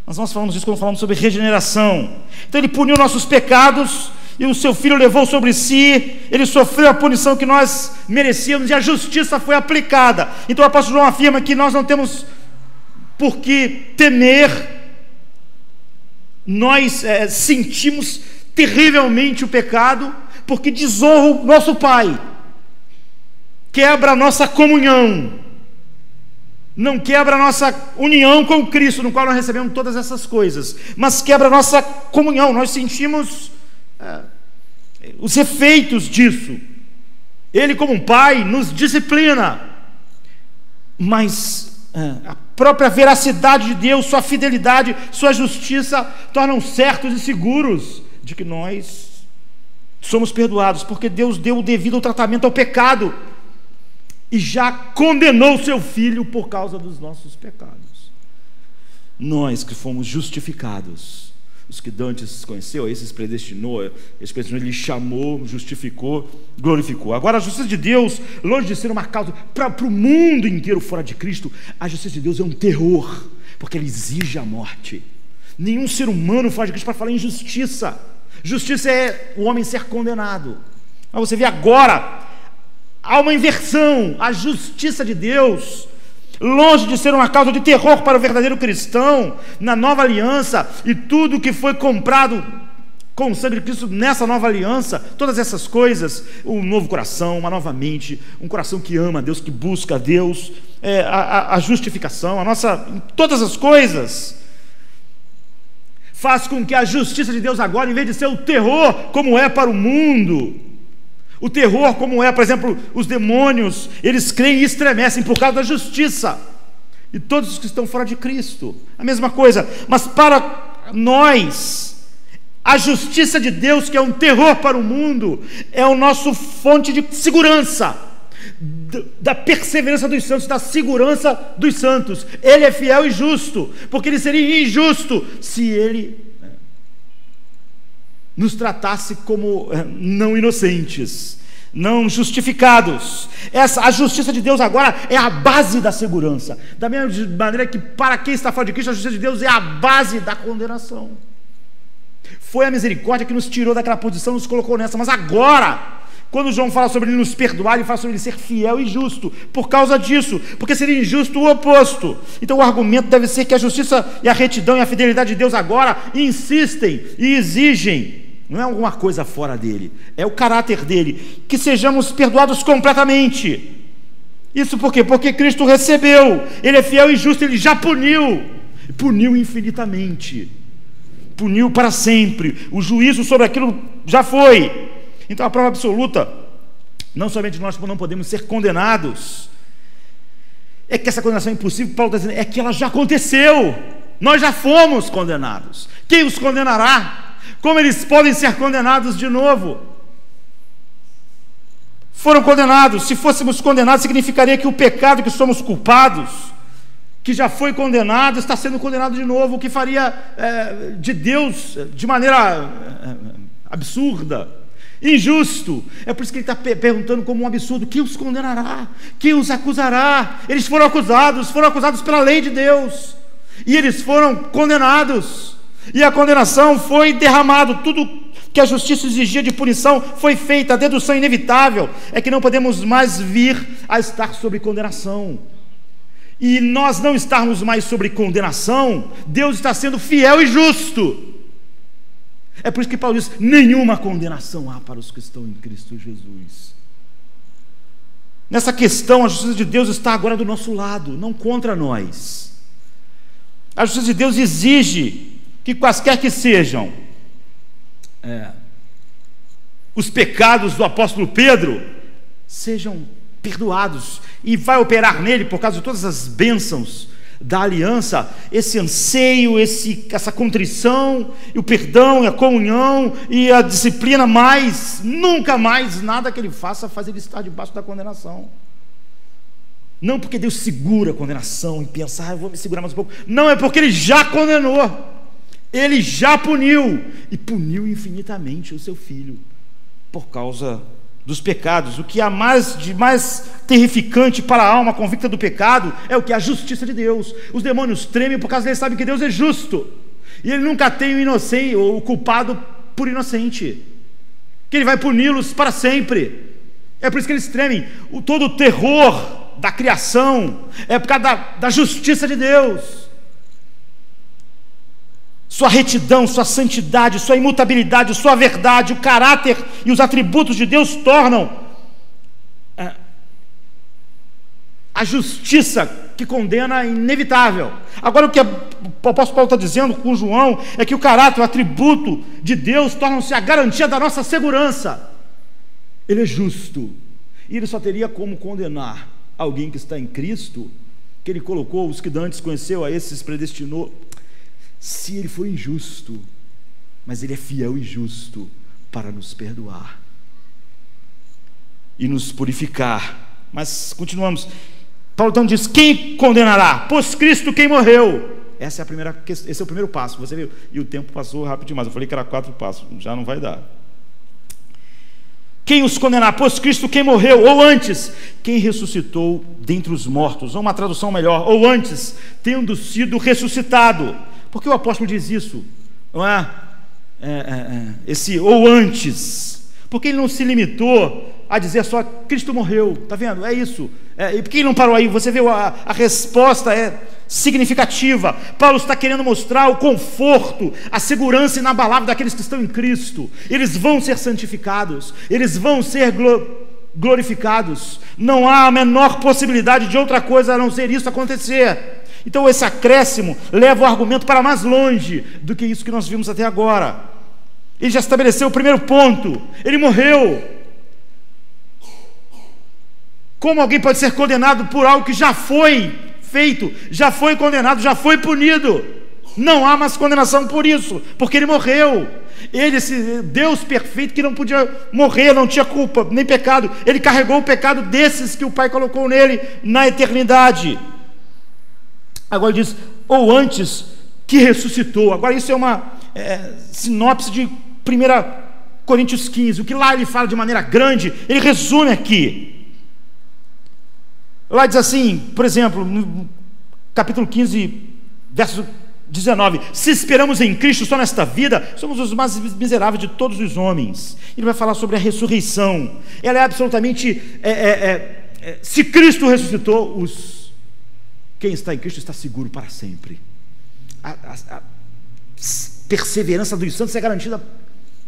Nós falamos isso quando falamos sobre regeneração. Então ele puniu nossos pecados, e o seu Filho levou sobre si, ele sofreu a punição que nós merecíamos, e a justiça foi aplicada. Então o apóstolo João afirma que nós não temos por que temer. Nós sentimos terrivelmente o pecado, porque desonra o nosso Pai, quebra a nossa comunhão, não quebra a nossa união com Cristo, no qual nós recebemos todas essas coisas, mas quebra a nossa comunhão. Nós sentimos os efeitos disso. Ele, como um pai, nos disciplina, mas a própria veracidade de Deus, sua fidelidade, sua justiça tornam certos e seguros de que nós somos perdoados, porque Deus deu o devido tratamento ao pecado e já condenou o seu Filho por causa dos nossos pecados. Nós que fomos justificados, os que dantes conheceu, esses predestinou, ele chamou, justificou, glorificou. Agora a justiça de Deus, longe de ser uma causa para o mundo inteiro fora de Cristo, a justiça de Deus é um terror, porque ela exige a morte. Nenhum ser humano fora de Cristo para falar em justiça. Justiça é o homem ser condenado. Mas você vê agora, há uma inversão. A justiça de Deus, longe de ser uma causa de terror para o verdadeiro cristão, na nova aliança, e tudo que foi comprado com o sangue de Cristo nessa nova aliança, todas essas coisas, um novo coração, uma nova mente, um coração que ama a Deus, que busca a Deus, a justificação, todas as coisas, faz com que a justiça de Deus agora, em vez de ser o terror como é para o mundo, o terror como é, por exemplo, os demônios, eles creem e estremecem por causa da justiça, e todos os que estão fora de Cristo, a mesma coisa. Mas para nós, a justiça de Deus, que é um terror para o mundo, é o nosso fonte de segurança, da perseverança dos santos, da segurança dos santos. Ele é fiel e justo, porque ele seria injusto se ele nos tratasse como não inocentes, não justificados. A justiça de Deus agora é a base da segurança, da mesma maneira que para quem está fora de Cristo, a justiça de Deus é a base da condenação. Foi a misericórdia que nos tirou daquela posição, nos colocou nessa, mas agora, quando João fala sobre ele nos perdoar, ele fala sobre ele ser fiel e justo, por causa disso, porque seria injusto o oposto. Então o argumento deve ser que a justiça e a retidão e a fidelidade de Deus agora insistem e exigem, não é alguma coisa fora dele, é o caráter dele, que sejamos perdoados completamente. Isso por quê? Porque Cristo recebeu, ele é fiel e justo, ele já puniu infinitamente, puniu para sempre, o juízo sobre aquilo já foi. Então a prova absoluta, não somente nós não podemos ser condenados, é que essa condenação é impossível. Paulo está dizendo, é que ela já aconteceu, nós já fomos condenados. Quem os condenará? Como eles podem ser condenados de novo? Foram condenados. Se fôssemos condenados, significaria que o pecado que somos culpados, que já foi condenado, está sendo condenado de novo, o que faria de Deus de maneira absurda, injusto. É por isso que ele está perguntando como um absurdo: quem os condenará? Quem os acusará? Eles foram acusados pela lei de Deus, e eles foram condenados, e a condenação foi derramado, tudo que a justiça exigia de punição foi feita. A dedução inevitável é que não podemos mais vir a estar sob condenação, e nós não estarmos mais sobre condenação, Deus está sendo fiel e justo. É por isso que Paulo diz: nenhuma condenação há para os que estão em Cristo Jesus. Nessa questão, a justiça de Deus está agora do nosso lado, não contra nós. A justiça de Deus exige que quaisquer que sejam os pecados do apóstolo Pedro sejam perdoados, e vai operar nele, por causa de todas as bênçãos da aliança, esse anseio, essa contrição, e o perdão, e a comunhão, e a disciplina, mas nunca mais nada que ele faça faz ele estar debaixo da condenação. Não porque Deus segura a condenação e pensa, eu vou me segurar mais um pouco. Não, é porque ele já condenou, ele já puniu, e puniu infinitamente o seu filho por causa dos pecados. O que há de mais terrificante para a alma convicta do pecado é o que? A justiça de Deus. Os demônios tremem por causa que eles sabem que Deus é justo, e ele nunca tem o inocente ou o culpado por inocente. que Ele vai puni-los para sempre. É por isso que eles tremem. Todo o terror da criação é por causa da justiça de Deus. Sua retidão, sua santidade, sua imutabilidade, sua verdade, o caráter e os atributos de Deus tornam a justiça que condena inevitável. Agora, o que o apóstolo Paulo está dizendo com João é que o caráter, o atributo de Deus tornam-se a garantia da nossa segurança. Ele é justo, e Ele só teria como condenar alguém que está em Cristo, que Ele colocou os que dantes conheceu, a esses predestinou, se Ele for injusto. Mas Ele é fiel e justo para nos perdoar e nos purificar. Mas continuamos. Paulo então diz: quem condenará? Pois Cristo quem morreu. Esse é o primeiro passo. Você viu? E o tempo passou rápido demais. Eu falei que era 4 passos, já não vai dar. Quem os condenará? Pois Cristo quem morreu, ou antes, quem ressuscitou dentre os mortos, ou uma tradução melhor, ou antes, tendo sido ressuscitado. Por que o apóstolo diz isso? Não é? Esse ou antes, porque ele não se limitou a dizer só Cristo morreu, está vendo? É isso. E por que ele não parou aí? Você vê a resposta é significativa. Paulo está querendo mostrar o conforto, a segurança inabalável daqueles que estão em Cristo. Eles vão ser santificados, eles vão ser glorificados. Não há a menor possibilidade de outra coisa a não ser isso acontecer. Então esse acréscimo leva o argumento para mais longe do que isso que nós vimos até agora. Ele já estabeleceu o primeiro ponto: ele morreu. Como alguém pode ser condenado por algo que já foi feito, já foi condenado, já foi punido? Não há mais condenação por isso, porque ele morreu. Ele, esse Deus perfeito que não podia morrer, não tinha culpa, nem pecado, ele carregou o pecado desses que o Pai colocou nele na eternidade. Agora ele diz, ou antes, que ressuscitou. Agora isso é uma sinopse de 1 Coríntios 15. O que lá ele fala de maneira grande, ele resume aqui. Lá diz assim, por exemplo, no capítulo 15, verso 19: se esperamos em Cristo só nesta vida, somos os mais miseráveis de todos os homens. Ele vai falar sobre a ressurreição. Ela é absolutamente se Cristo ressuscitou, quem está em Cristo está seguro para sempre. A perseverança dos santos é garantida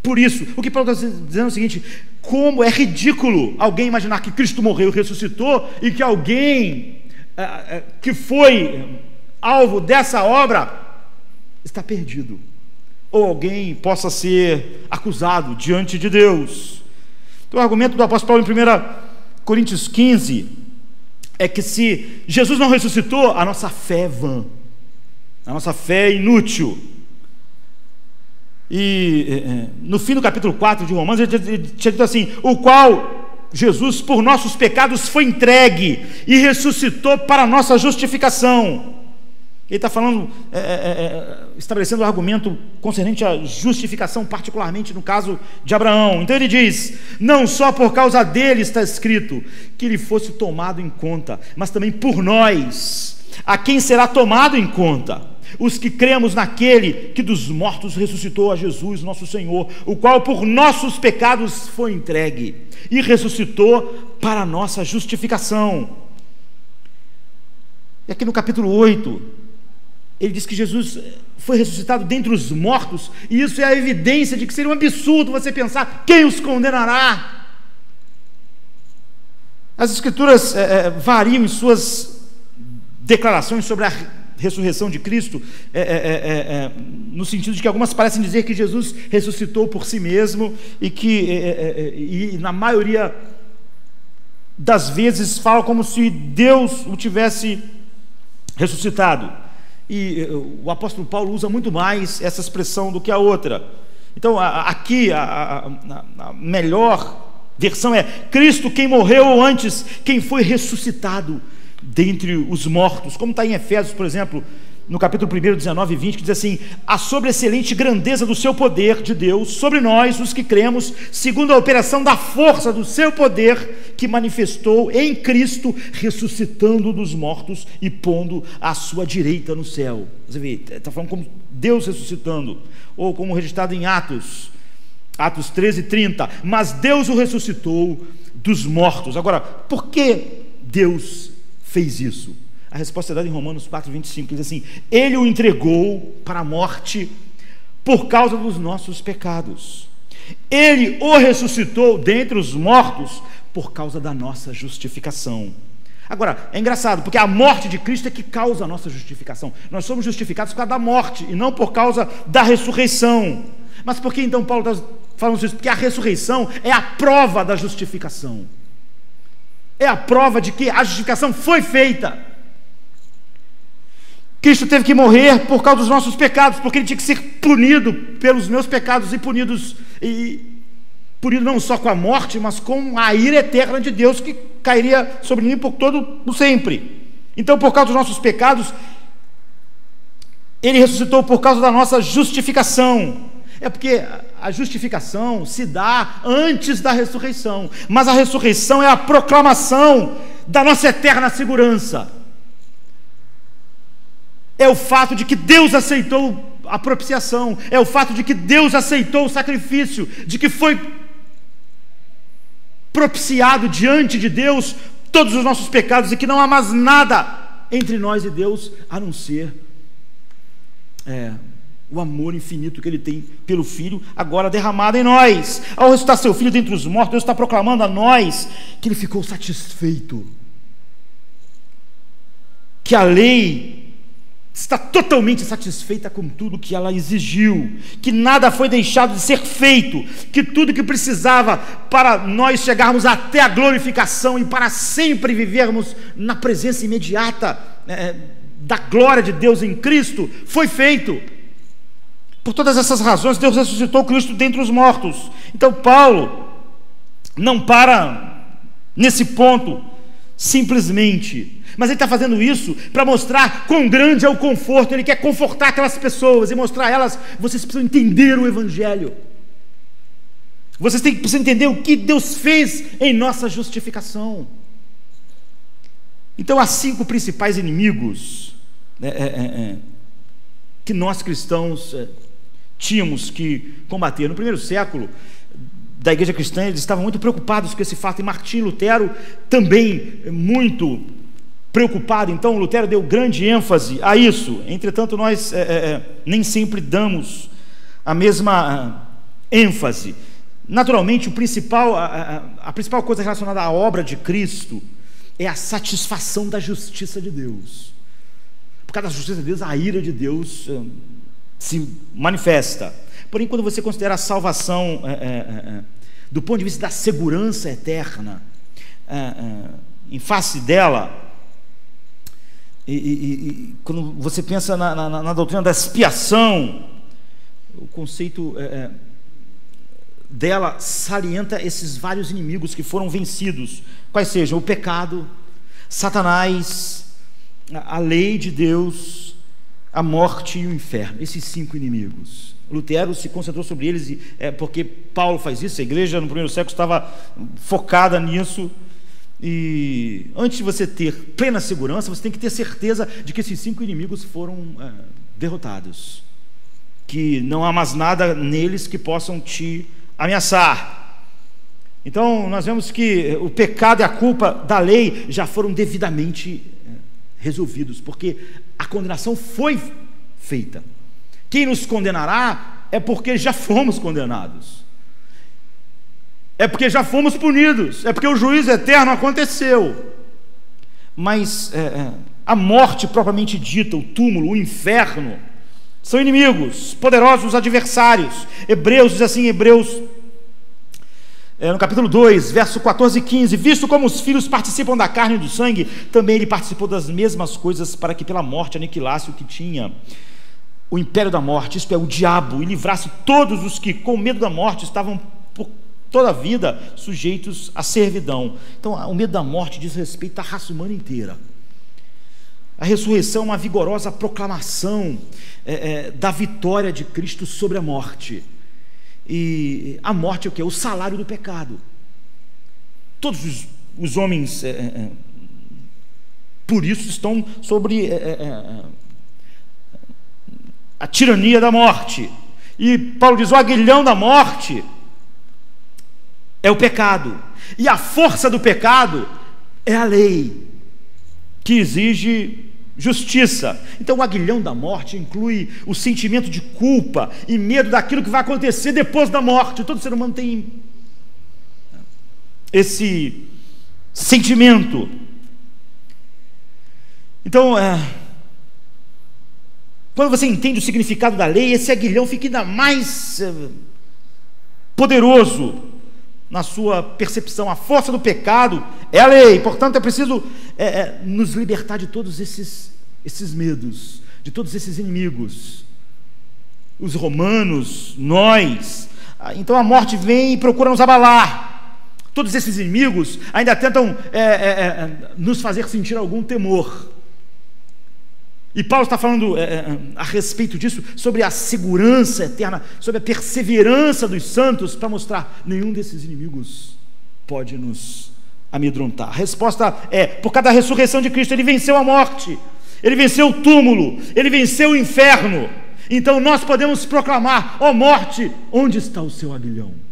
por isso. O que Paulo está dizendo é o seguinte: como é ridículo alguém imaginar que Cristo morreu e ressuscitou, e que alguém que foi alvo dessa obra está perdido, ou alguém possa ser acusado diante de Deus. Então o argumento do apóstolo Paulo em 1 Coríntios 15 é que se Jesus não ressuscitou, a nossa fé é vã, a nossa fé é inútil. E no fim do capítulo 4 de Romanos ele tinha dito assim: o qual Jesus por nossos pecados foi entregue e ressuscitou para a nossa justificação. Ele está falando, estabelecendo o argumento concernente à justificação, particularmente no caso de Abraão. Então ele diz: não só por causa dele está escrito que ele fosse tomado em conta, mas também por nós, a quem será tomado em conta? Os que cremos naquele que dos mortos ressuscitou a Jesus, nosso Senhor, o qual por nossos pecados foi entregue e ressuscitou para a nossa justificação. E aqui no capítulo 8, ele diz que Jesus foi ressuscitado dentre os mortos, e isso é a evidência de que seria um absurdo você pensar: quem os condenará? As Escrituras variam em suas declarações sobre a ressurreição de Cristo, no sentido de que algumas parecem dizer que Jesus ressuscitou por si mesmo, e que e na maioria das vezes falam como se Deus o tivesse ressuscitado. E o apóstolo Paulo usa muito mais essa expressão do que a outra. Então aqui a melhor versão é: Cristo quem morreu, ou antes, quem foi ressuscitado dentre os mortos, como está em Efésios, por exemplo, no capítulo 1, 19 e 20, que diz assim: a sobreexcelente grandeza do seu poder de Deus sobre nós, os que cremos, segundo a operação da força do seu poder, que manifestou em Cristo, ressuscitando dos mortos e pondo à sua direita no céu. Você vê, está falando como Deus ressuscitando, ou como registrado em Atos, Atos 13:30. Mas Deus o ressuscitou dos mortos. Agora, por que Deus fez isso? A resposta é dada em Romanos 4:25, que diz assim: Ele o entregou para a morte por causa dos nossos pecados. Ele o ressuscitou dentre os mortos por causa da nossa justificação. Agora, é engraçado, porque a morte de Cristo é que causa a nossa justificação. Nós somos justificados por causa da morte e não por causa da ressurreição. Mas por que então Paulo está falando isso? Porque a ressurreição é a prova da justificação. É a prova de que a justificação foi feita. Cristo teve que morrer por causa dos nossos pecados, porque ele tinha que ser punido pelos meus pecados e punido não só com a morte, mas com a ira eterna de Deus que cairia sobre mim por todo o sempre. Então, por causa dos nossos pecados, ele ressuscitou por causa da nossa justificação. É porque a justificação se dá antes da ressurreição, mas a ressurreição é a proclamação da nossa eterna segurança. É o fato de que Deus aceitou a propiciação, é o fato de que Deus aceitou o sacrifício, de que foi propiciado diante de Deus todos os nossos pecados e que não há mais nada entre nós e Deus a não ser o amor infinito que Ele tem pelo Filho, agora derramado em nós. Ao ressuscitar seu Filho dentre os mortos, Deus está proclamando a nós que Ele ficou satisfeito, que a lei está totalmente satisfeita com tudo que ela exigiu, que nada foi deixado de ser feito, que tudo que precisava para nós chegarmos até a glorificação e para sempre vivermos na presença imediata da glória de Deus em Cristo, foi feito. Por todas essas razões, Deus ressuscitou Cristo dentre os mortos. Então Paulo não para nesse ponto simplesmente, mas ele está fazendo isso para mostrar quão grande é o conforto. Ele quer confortar aquelas pessoas e mostrar a elas: vocês precisam entender o Evangelho, vocês precisam entender o que Deus fez em nossa justificação. Então há 5 principais inimigos que nós cristãos tínhamos que combater. No primeiro século da igreja cristã, eles estavam muito preocupados com esse fato, e Martim Lutero também muito preocupado. Então Lutero deu grande ênfase a isso. Entretanto, nós nem sempre damos a mesma ênfase. Naturalmente, a principal coisa relacionada à obra de Cristo é a satisfação da justiça de Deus. Por causa da justiça de Deus, a ira de Deus se manifesta. Porém, quando você considera a salvação do ponto de vista da segurança eterna, em face dela, e quando você pensa na doutrina da expiação, o conceito dela salienta esses vários inimigos que foram vencidos, quais sejam o pecado, Satanás, a lei de Deus, a morte e o inferno. Esses 5 inimigos, Lutero se concentrou sobre eles, porque Paulo faz isso. A igreja no primeiro século estava focada nisso. E antes de você ter plena segurança, você tem que ter certeza de que esses 5 inimigos foram derrotados, que não há mais nada neles que possam te ameaçar. Então nós vemos que o pecado e a culpa da lei já foram devidamente resolvidos, porque a condenação foi feita. Quem nos condenará é porque já fomos condenados, é porque já fomos punidos, é porque o juízo eterno aconteceu. Mas a morte propriamente dita, o túmulo, o inferno, são inimigos, poderosos adversários. Hebreus diz assim, no capítulo 2, verso 14 e 15: visto como os filhos participam da carne e do sangue, também ele participou das mesmas coisas, para que pela morte aniquilasse o que tinha o império da morte, isto é, o diabo, e livrasse todos os que com medo da morte estavam por toda a vida sujeitos à servidão. Então o medo da morte diz respeito à raça humana inteira. A ressurreição é uma vigorosa proclamação da vitória de Cristo sobre a morte. E a morte é o que? O salário do pecado. Todos os homens por isso estão sobre a tirania da morte. E Paulo diz: o aguilhão da morte é o pecado. E a força do pecado é a lei, que exige justiça. Então o aguilhão da morte inclui o sentimento de culpa e medo daquilo que vai acontecer depois da morte. Todo ser humano tem esse sentimento. Então, quando você entende o significado da lei, esse aguilhão fica ainda mais poderoso na sua percepção. A força do pecado é a lei, portanto é preciso nos libertar de todos esses medos, de todos esses inimigos, os romanos, nós. Então a morte vem e procura nos abalar. Todos esses inimigos ainda tentam nos fazer sentir algum temor. E Paulo está falando a respeito disso, sobre a segurança eterna, sobre a perseverança dos santos, para mostrar: nenhum desses inimigos pode nos amedrontar. A resposta é: por causa da ressurreição de Cristo, ele venceu a morte, ele venceu o túmulo, ele venceu o inferno. Então nós podemos proclamar: ó morte, onde está o seu aguilhão?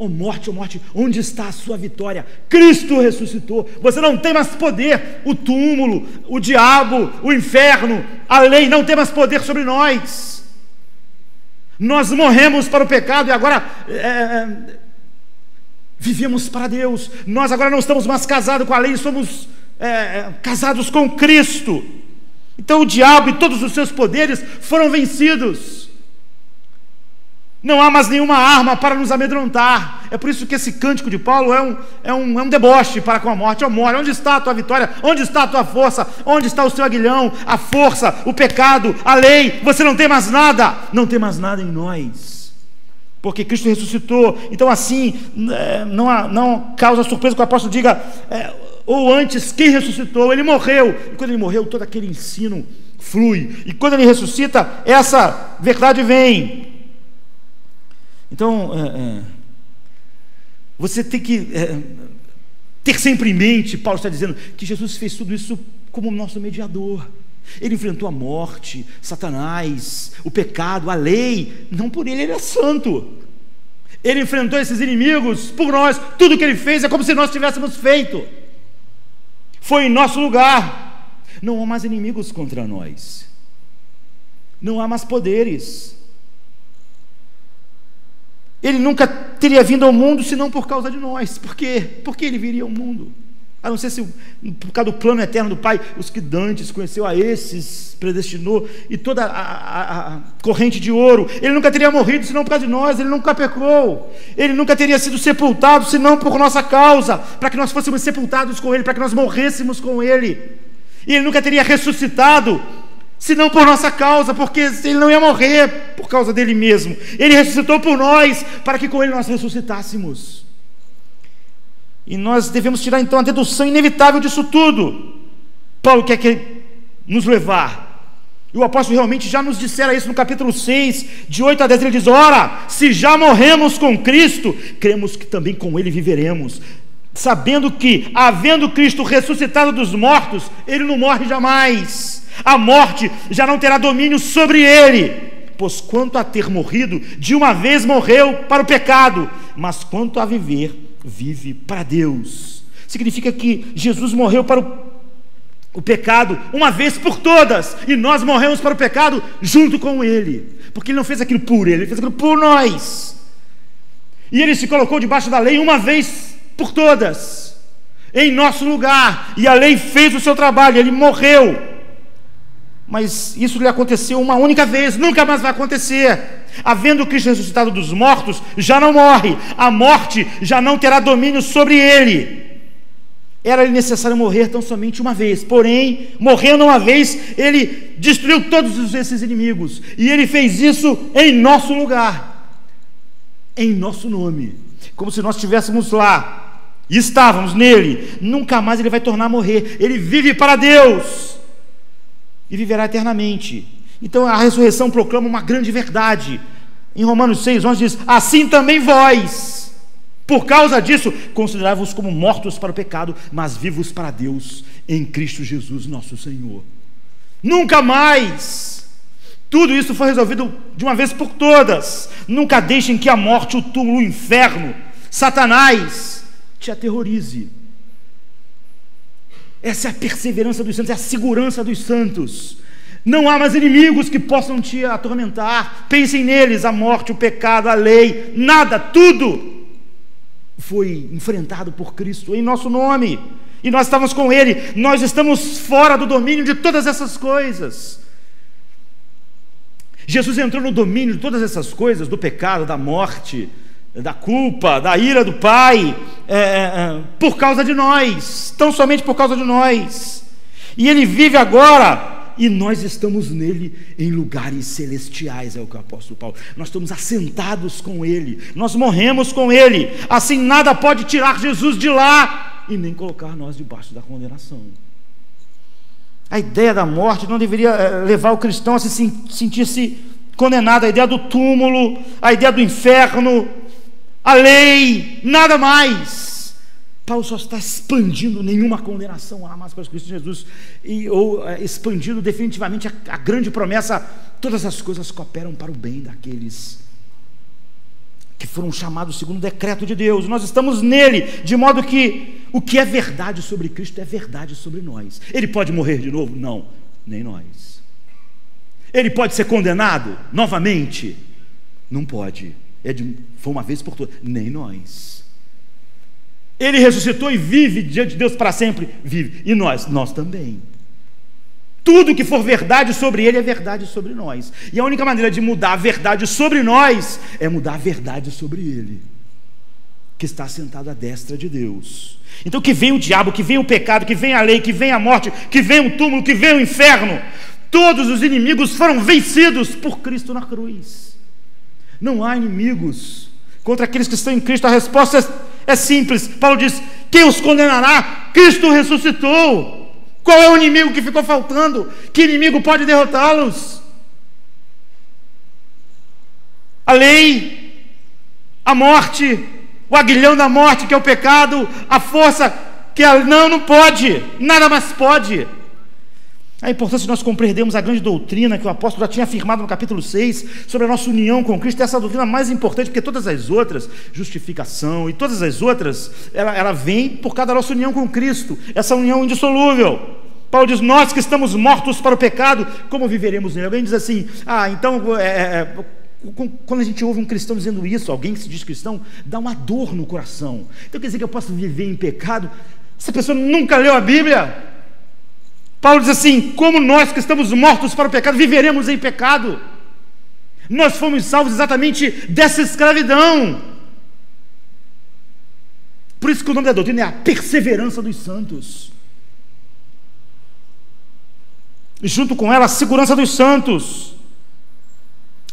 Ó morte, onde está a sua vitória? Cristo ressuscitou, você não tem mais poder. O túmulo, o diabo, o inferno, a lei não tem mais poder sobre nós. Nós morremos para o pecado e agora vivemos para Deus. Nós agora não estamos mais casados com a lei, somos casados com Cristo. Então o diabo e todos os seus poderes foram vencidos. Não há mais nenhuma arma para nos amedrontar. É por isso que esse cântico de Paulo é um deboche para com a morte. Ó morte, onde está a tua vitória? Onde está a tua força? Onde está o seu aguilhão? A força, o pecado, a lei. Você não tem mais nada. Não tem mais nada em nós, porque Cristo ressuscitou. Então assim, não causa surpresa que o apóstolo diga: ou antes, quem ressuscitou? Ele morreu. E quando ele morreu, todo aquele ensino flui. E quando ele ressuscita, essa verdade vem. Então, você tem que ter sempre em mente, Paulo está dizendo, que Jesus fez tudo isso como nosso mediador. Ele enfrentou a morte, Satanás, o pecado, a lei. Não por ele é santo. Ele enfrentou esses inimigos por nós. Tudo que ele fez é como se nós tivéssemos feito. Foi em nosso lugar. Não há mais inimigos contra nós. Não há mais poderes. Ele nunca teria vindo ao mundo senão por causa de nós. Por quê? Porque ele viria ao mundo. A não ser se por causa do plano eterno do Pai, os que dantes conheceu, a esses predestinou, e toda a corrente de ouro. Ele nunca teria morrido senão por causa de nós. Ele nunca pecou. Ele nunca teria sido sepultado senão por nossa causa, para que nós fôssemos sepultados com ele, para que nós morrêssemos com ele. E ele nunca teria ressuscitado senão por nossa causa, porque ele não ia morrer por causa dele mesmo. Ele ressuscitou por nós, para que com ele nós ressuscitássemos. E nós devemos tirar então a dedução inevitável disso tudo. Paulo quer nos levar, e o apóstolo realmente já nos dissera isso no capítulo 6, de 8 a 10, ele diz: ora, se já morremos com Cristo, cremos que também com ele viveremos, sabendo que, havendo Cristo ressuscitado dos mortos, ele não morre jamais. A morte já não terá domínio sobre ele, pois quanto a ter morrido, de uma vez morreu para o pecado, mas quanto a viver, vive para Deus. Significa que Jesus morreu para o pecado uma vez por todas, e nós morremos para o pecado junto com ele, porque ele não fez aquilo por ele fez aquilo por nós. E ele se colocou debaixo da lei uma vez por todas, em nosso lugar, e a lei fez o seu trabalho, ele morreu. Mas isso lhe aconteceu uma única vez, nunca mais vai acontecer. Havendo Cristo ressuscitado dos mortos, já não morre, a morte já não terá domínio sobre ele. Era-lhe necessário morrer tão somente uma vez, porém, morrendo uma vez, ele destruiu todos esses inimigos, e ele fez isso em nosso lugar, em nosso nome, como se nós estivéssemos lá, e estávamos nele. Nunca mais ele vai tornar a morrer, ele vive para Deus, e viverá eternamente. Então a ressurreição proclama uma grande verdade. Em Romanos 6:11 diz: assim também vós, por causa disso, considerai-vos como mortos para o pecado, mas vivos para Deus em Cristo Jesus nosso Senhor. Nunca mais. Tudo isso foi resolvido de uma vez por todas. Nunca deixem que a morte, o túmulo, o inferno Satanás te aterrorize. Essa é a perseverança dos santos, é a segurança dos santos. Não há mais inimigos que possam te atormentar. Pensem neles: a morte, o pecado, a lei, nada, tudo foi enfrentado por Cristo em nosso nome, e nós estamos com Ele. Nós estamos fora do domínio de todas essas coisas. Jesus entrou no domínio de todas essas coisas, do pecado, da morte, da culpa, da ira do Pai, por causa de nós, tão somente por causa de nós. E Ele vive agora, e nós estamos nele em lugares celestiais, é o que o apóstolo Paulo. Nós estamos assentados com Ele, nós morremos com Ele. Assim nada pode tirar Jesus de lá e nem colocar nós debaixo da condenação. A ideia da morte não deveria levar o cristão a se sentir-se condenado. A ideia do túmulo, a ideia do inferno, a lei, nada mais. Paulo só está expandindo: nenhuma condenação há mais para Cristo Jesus, ou expandindo definitivamente a grande promessa: todas as coisas cooperam para o bem daqueles que foram chamados segundo o decreto de Deus. Nós estamos nele, de modo que o que é verdade sobre Cristo é verdade sobre nós. Ele pode morrer de novo? Não, nem nós. Ele pode ser condenado novamente? Não pode. Foi uma vez por todas, nem nós. Ele ressuscitou e vive diante de Deus para sempre, vive. E nós também. Tudo que for verdade sobre Ele é verdade sobre nós. E a única maneira de mudar a verdade sobre nós é mudar a verdade sobre Ele, que está sentado à destra de Deus. Então que venha o diabo, que venha o pecado, que venha a lei, que venha a morte, que venha o túmulo, que venha o inferno. Todos os inimigos foram vencidos por Cristo na cruz. Não há inimigos contra aqueles que estão em Cristo. A resposta é simples. Paulo diz: quem os condenará? Cristo ressuscitou. Qual é o inimigo que ficou faltando? Que inimigo pode derrotá-los? A lei, a morte, o aguilhão da morte, que é o pecado, a força que não pode, nada mais pode. A importância de nós compreendermos a grande doutrina que o apóstolo já tinha afirmado no capítulo 6, sobre a nossa união com Cristo. Essa doutrina mais importante, porque todas as outras, justificação e todas as outras, ela vem por causa da nossa união com Cristo, essa união indissolúvel. Paulo diz: nós que estamos mortos para o pecado, como viveremos nele? Alguém diz assim: então, quando a gente ouve um cristão dizendo isso, alguém que se diz cristão, dá uma dor no coração. Então quer dizer que eu posso viver em pecado? Essa pessoa nunca leu a Bíblia. Paulo diz assim: como nós que estamos mortos para o pecado, viveremos em pecado? Nós fomos salvos exatamente dessa escravidão. Por isso que o nome da doutrina é a perseverança dos santos, e junto com ela a segurança dos santos.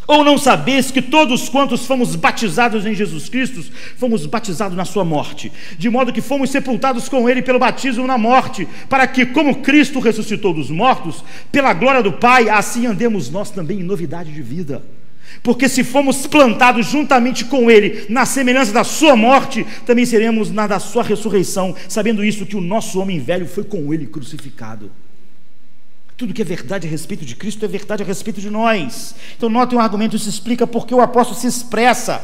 Ou não sabeis que todos quantos fomos batizados em Jesus Cristo, fomos batizados na sua morte, de modo que fomos sepultados com Ele pelo batismo na morte, para que, como Cristo ressuscitou dos mortos, pela glória do Pai, assim andemos nós também em novidade de vida. Porque se fomos plantados juntamente com Ele na semelhança da sua morte, também seremos na da sua ressurreição, sabendo isso, que o nosso homem velho foi com Ele crucificado. Tudo que é verdade a respeito de Cristo é verdade a respeito de nós. Então notem um argumento, isso explica porque o apóstolo se expressa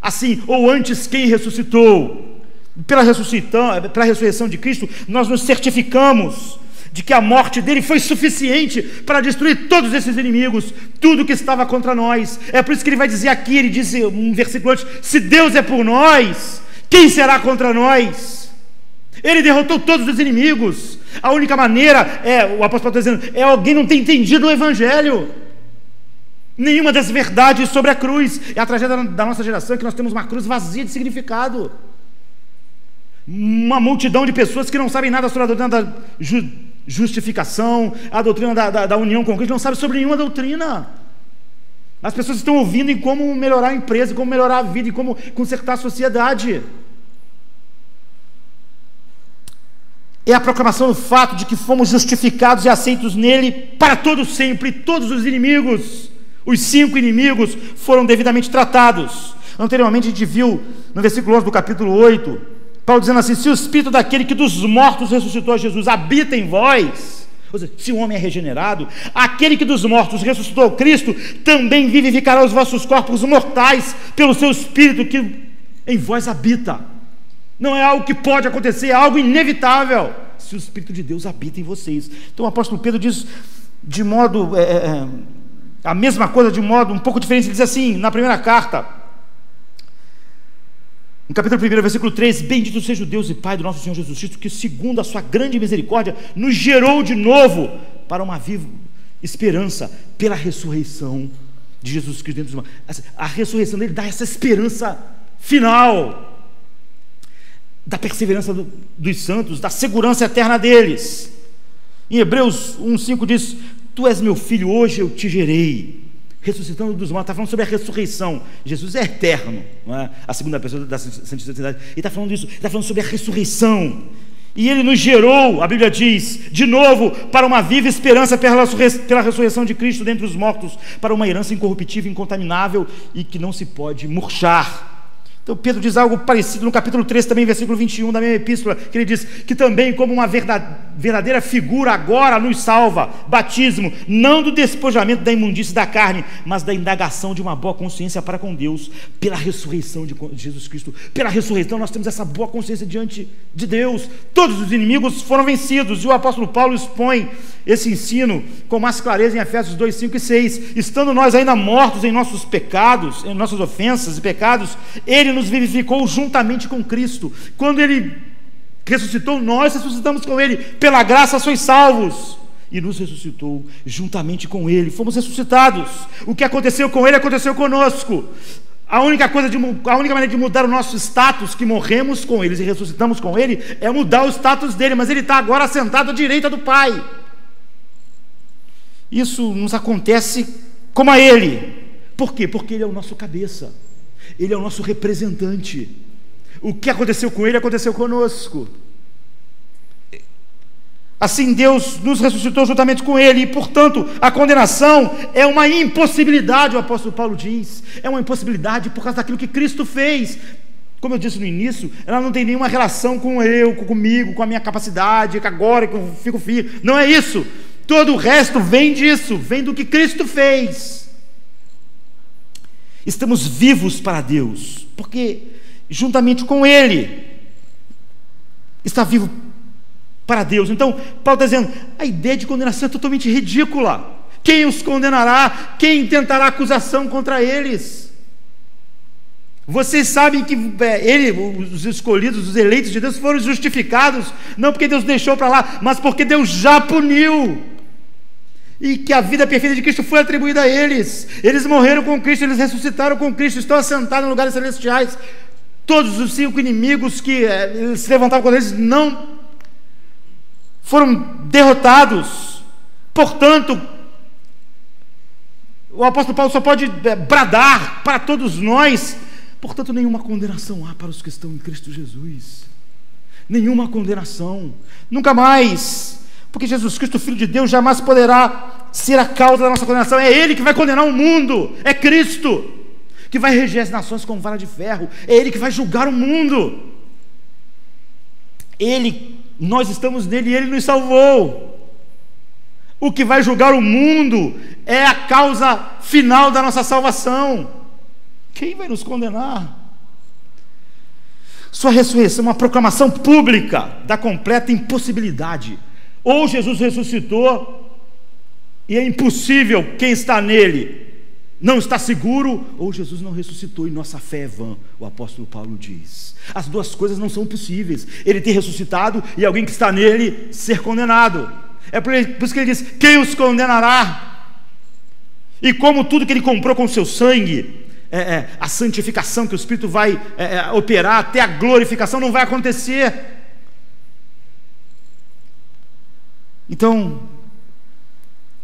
assim: ou antes, quem ressuscitou? Pela ressurreição de Cristo, nós nos certificamos de que a morte dele foi suficiente para destruir todos esses inimigos, tudo que estava contra nós. É por isso que ele vai dizer aqui, ele diz um versículo antes: se Deus é por nós, quem será contra nós? Ele derrotou todos os inimigos. A única maneira, o apóstolo está dizendo, é alguém não ter entendido o Evangelho, nenhuma das verdades sobre a cruz. É a tragédia da nossa geração, que nós temos uma cruz vazia de significado, uma multidão de pessoas que não sabem nada sobre a doutrina da justificação, a doutrina da união com Cristo, não sabem sobre nenhuma doutrina. As pessoas estão ouvindo em como melhorar a empresa, como melhorar a vida, e como consertar a sociedade. É a proclamação do fato de que fomos justificados e aceitos nele para todo sempre. Todos os inimigos, os 5 inimigos, foram devidamente tratados. Anteriormente a gente viu no versículo 11 do capítulo 8, Paulo dizendo assim: se o Espírito daquele que dos mortos ressuscitou a Jesus habita em vós, ou seja, se o homem é regenerado, aquele que dos mortos ressuscitou a Cristo também vivificará os vossos corpos mortais pelo seu Espírito que em vós habita. Não é algo que pode acontecer, é algo inevitável, se o Espírito de Deus habita em vocês. Então o apóstolo Pedro diz de modo, a mesma coisa de modo um pouco diferente. Ele diz assim, na primeira carta, no capítulo 1, versículo 3, bendito seja o Deus e Pai do nosso Senhor Jesus Cristo, que segundo a sua grande misericórdia, nos gerou de novo para uma viva esperança, pela ressurreição de Jesus Cristo dentro dos mortos. A ressurreição dele dá essa esperança final, da perseverança dos santos, da segurança eterna deles. Em Hebreus 1,5 diz, tu és meu filho, hoje eu te gerei, ressuscitando dos mortos. Está falando sobre a ressurreição. Jesus é eterno, não é? A segunda pessoa da santidade. Ele está falando disso, ele está falando sobre a ressurreição. E ele nos gerou, a Bíblia diz, de novo, para uma viva esperança pela ressurreição de Cristo dentre os mortos, para uma herança incorruptível, incontaminável e que não se pode murchar. Então Pedro diz algo parecido no capítulo 3 também, versículo 21 da mesma epístola, que ele diz que também como uma verdadeira figura agora nos salva, batismo, não do despojamento da imundície da carne, mas da indagação de uma boa consciência para com Deus, pela ressurreição de Jesus Cristo. Pela ressurreição nós temos essa boa consciência diante de Deus. Todos os inimigos foram vencidos, e o apóstolo Paulo expõe esse ensino com mais clareza em Efésios 2, 5 e 6. Estando nós ainda mortos em nossos pecados, em nossas ofensas e pecados, ele nos vivificou juntamente com Cristo. Quando ele ressuscitou, nós ressuscitamos com ele. Pela graça sois salvos. E nos ressuscitou juntamente com ele. Fomos ressuscitados. O que aconteceu com ele aconteceu conosco. A única maneira de mudar o nosso status, que morremos com eles e ressuscitamos com ele, é mudar o status dele. Mas ele está agora sentado à direita do Pai. Isso nos acontece como a ele. Por quê? Porque ele é o nosso cabeça. Ele é o nosso representante. O que aconteceu com ele aconteceu conosco. Assim Deus nos ressuscitou juntamente com ele, e portanto a condenação é uma impossibilidade. O apóstolo Paulo diz, é uma impossibilidade por causa daquilo que Cristo fez. Como eu disse no início, ela não tem nenhuma relação com comigo, com a minha capacidade, que agora que eu fico firme. Não é isso. Todo o resto vem disso, vem do que Cristo fez. Estamos vivos para Deus, porque juntamente com ele está vivo para Deus. Então Paulo está dizendo, a ideia de condenação é totalmente ridícula. Quem os condenará? Quem tentará acusação contra eles? Vocês sabem que os escolhidos, os eleitos de Deus foram justificados, não porque Deus deixou para lá, mas porque Deus já puniu. E que a vida perfeita de Cristo foi atribuída a eles. Eles morreram com Cristo, eles ressuscitaram com Cristo, estão assentados em lugares celestiais. Todos os 5 inimigos que se levantavam contra eles não foram derrotados. Portanto, o apóstolo Paulo só pode bradar para todos nós. Portanto, nenhuma condenação há para os que estão em Cristo Jesus. Nenhuma condenação, nunca mais. Porque Jesus Cristo, Filho de Deus, jamais poderá ser a causa da nossa condenação. É Ele que vai condenar o mundo. É Cristo que vai reger as nações com vara de ferro. É Ele que vai julgar o mundo. Nós estamos nele e Ele nos salvou. O que vai julgar o mundo é a causa final da nossa salvação. Quem vai nos condenar? Sua ressurreição é uma proclamação pública da completa impossibilidade. Ou Jesus ressuscitou e é impossível, quem está nele não está seguro, ou Jesus não ressuscitou e nossa fé é vã. O apóstolo Paulo diz, as duas coisas não são possíveis, ele ter ressuscitado e alguém que está nele ser condenado. É por isso que ele diz, quem os condenará? E como tudo que ele comprou com seu sangue, a santificação que o Espírito vai operar, até a glorificação não vai acontecer. Então,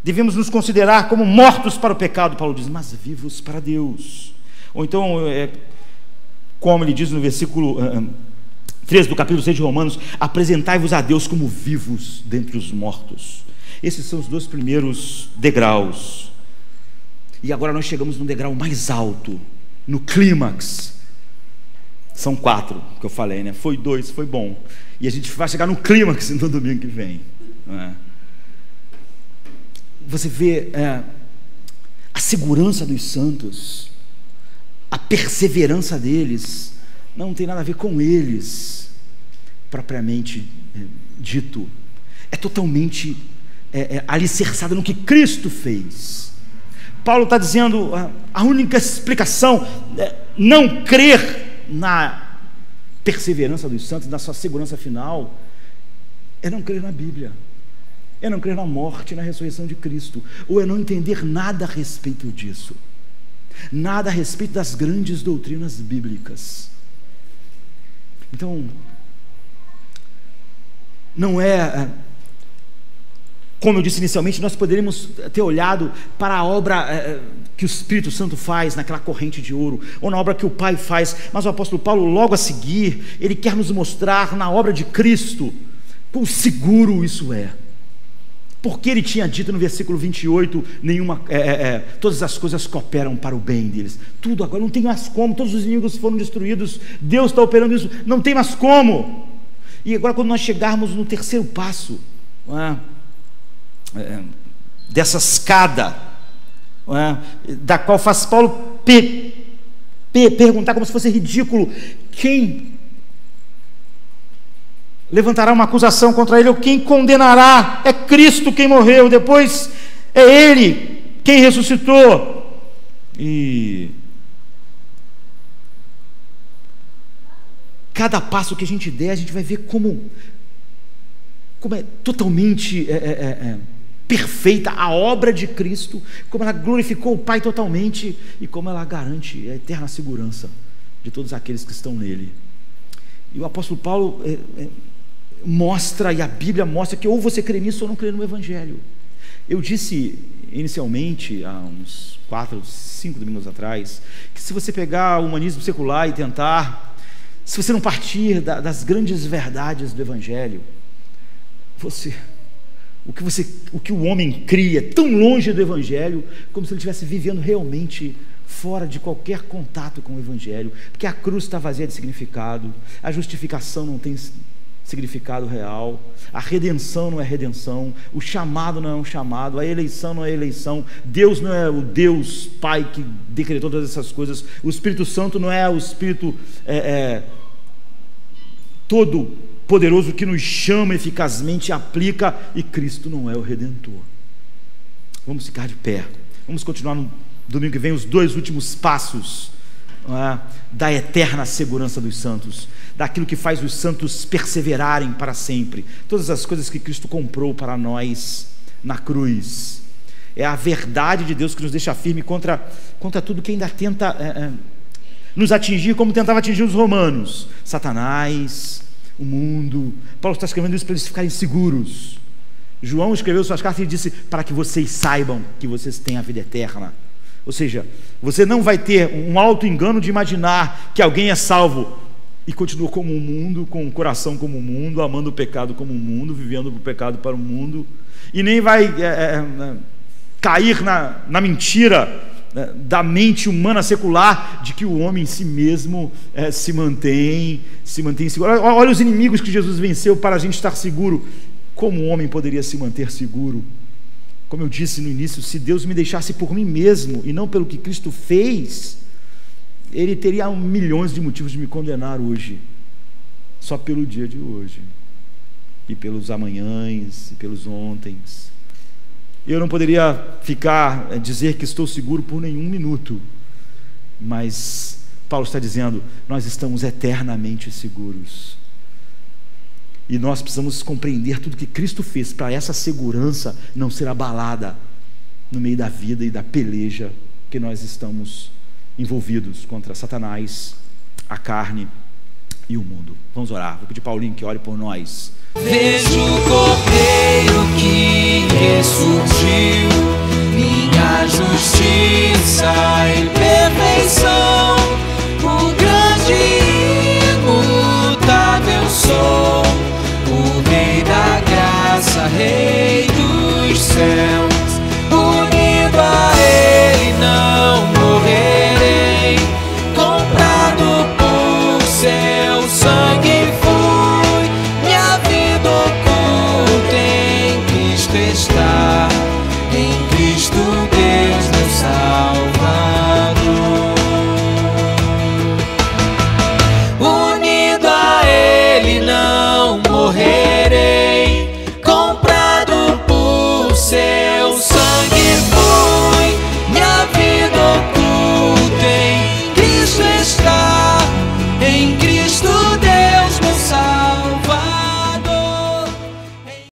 devemos nos considerar como mortos para o pecado, Paulo diz, mas vivos para Deus. Ou então, como ele diz no versículo 13 do capítulo 6 de Romanos, apresentai-vos a Deus como vivos dentre os mortos. Esses são os 2 primeiros degraus. E agora nós chegamos no degrau mais alto, no clímax. São 4 que eu falei, né? Foi 2, foi bom. E a gente vai chegar no clímax no domingo que vem. Você vê a segurança dos santos, a perseverança deles, não tem nada a ver com eles, propriamente dito. É totalmente alicerçada no que Cristo fez. Paulo está dizendo, a única explicação não crer na perseverança dos santos, na sua segurança final, é não crer na Bíblia, é não crer na morte e na ressurreição de Cristo, ou é não entender nada a respeito disso, nada a respeito das grandes doutrinas bíblicas. Então, não é, como eu disse inicialmente, nós poderíamos ter olhado para a obra que o Espírito Santo faz naquela corrente de ouro, ou na obra que o Pai faz, mas o apóstolo Paulo, logo a seguir, ele quer nos mostrar na obra de Cristo quão seguro isso é. Porque ele tinha dito no versículo 28, todas as coisas cooperam para o bem deles. Tudo agora, não tem mais como, todos os inimigos foram destruídos, Deus está operando isso, não tem mais como. E agora quando nós chegarmos no terceiro passo, dessa escada, da qual faz Paulo perguntar como se fosse ridículo, quem levantará uma acusação contra ele, ou quem condenará? É Cristo quem morreu, depois é Ele quem ressuscitou. E cada passo que a gente der, a gente vai ver como é totalmente perfeita a obra de Cristo, como ela glorificou o Pai totalmente, e como ela garante a eterna segurança de todos aqueles que estão nele. E o apóstolo Paulo mostra, e a Bíblia mostra, que ou você crê nisso ou não crê no Evangelho. Eu disse inicialmente, há uns 4, 5 domingos atrás, que se você pegar o humanismo secular e tentar, se você não partir das grandes verdades do Evangelho, o que o homem cria tão longe do Evangelho, como se ele estivesse vivendo realmente fora de qualquer contato com o Evangelho, porque a cruz está vazia de significado, a justificação não tem significado real, a redenção não é redenção, o chamado não é um chamado, a eleição não é eleição, Deus não é o Deus Pai que decretou todas essas coisas, o Espírito Santo não é o Espírito todo poderoso que nos chama eficazmente, aplica, e Cristo não é o Redentor. Vamos ficar de pé, vamos continuar no domingo que vem os 2 últimos passos da eterna segurança dos santos, daquilo que faz os santos perseverarem para sempre, todas as coisas que Cristo comprou para nós na cruz. É a verdade de Deus que nos deixa firme contra tudo que ainda tenta nos atingir, como tentava atingir os romanos, Satanás, o mundo. Paulo está escrevendo isso para eles ficarem seguros. João escreveu suas cartas e disse, para que vocês saibam que vocês têm a vida eterna. Ou seja, você não vai ter um auto-engano de imaginar que alguém é salvo e continua como o mundo, com o coração como o mundo, amando o pecado como o mundo, vivendo o pecado para o mundo, e nem vai cair na mentira da mente humana secular de que o homem em si mesmo se mantém seguro. Olha os inimigos que Jesus venceu para a gente estar seguro. Como o homem poderia se manter seguro? Como eu disse no início, se Deus me deixasse por mim mesmo e não pelo que Cristo fez, Ele teria milhões de motivos de me condenar hoje, só pelo dia de hoje, e pelos amanhãs, e pelos ontens. Eu não poderia dizer que estou seguro por nenhum minuto, mas Paulo está dizendo, nós estamos eternamente seguros. E nós precisamos compreender tudo que Cristo fez para essa segurança não ser abalada no meio da vida e da peleja que nós estamos envolvidos contra Satanás, a carne e o mundo. Vamos orar. Vou pedir Paulinho que ore por nós. Vejo o Cordeiro que ressurgiu, minha justiça e perfeição.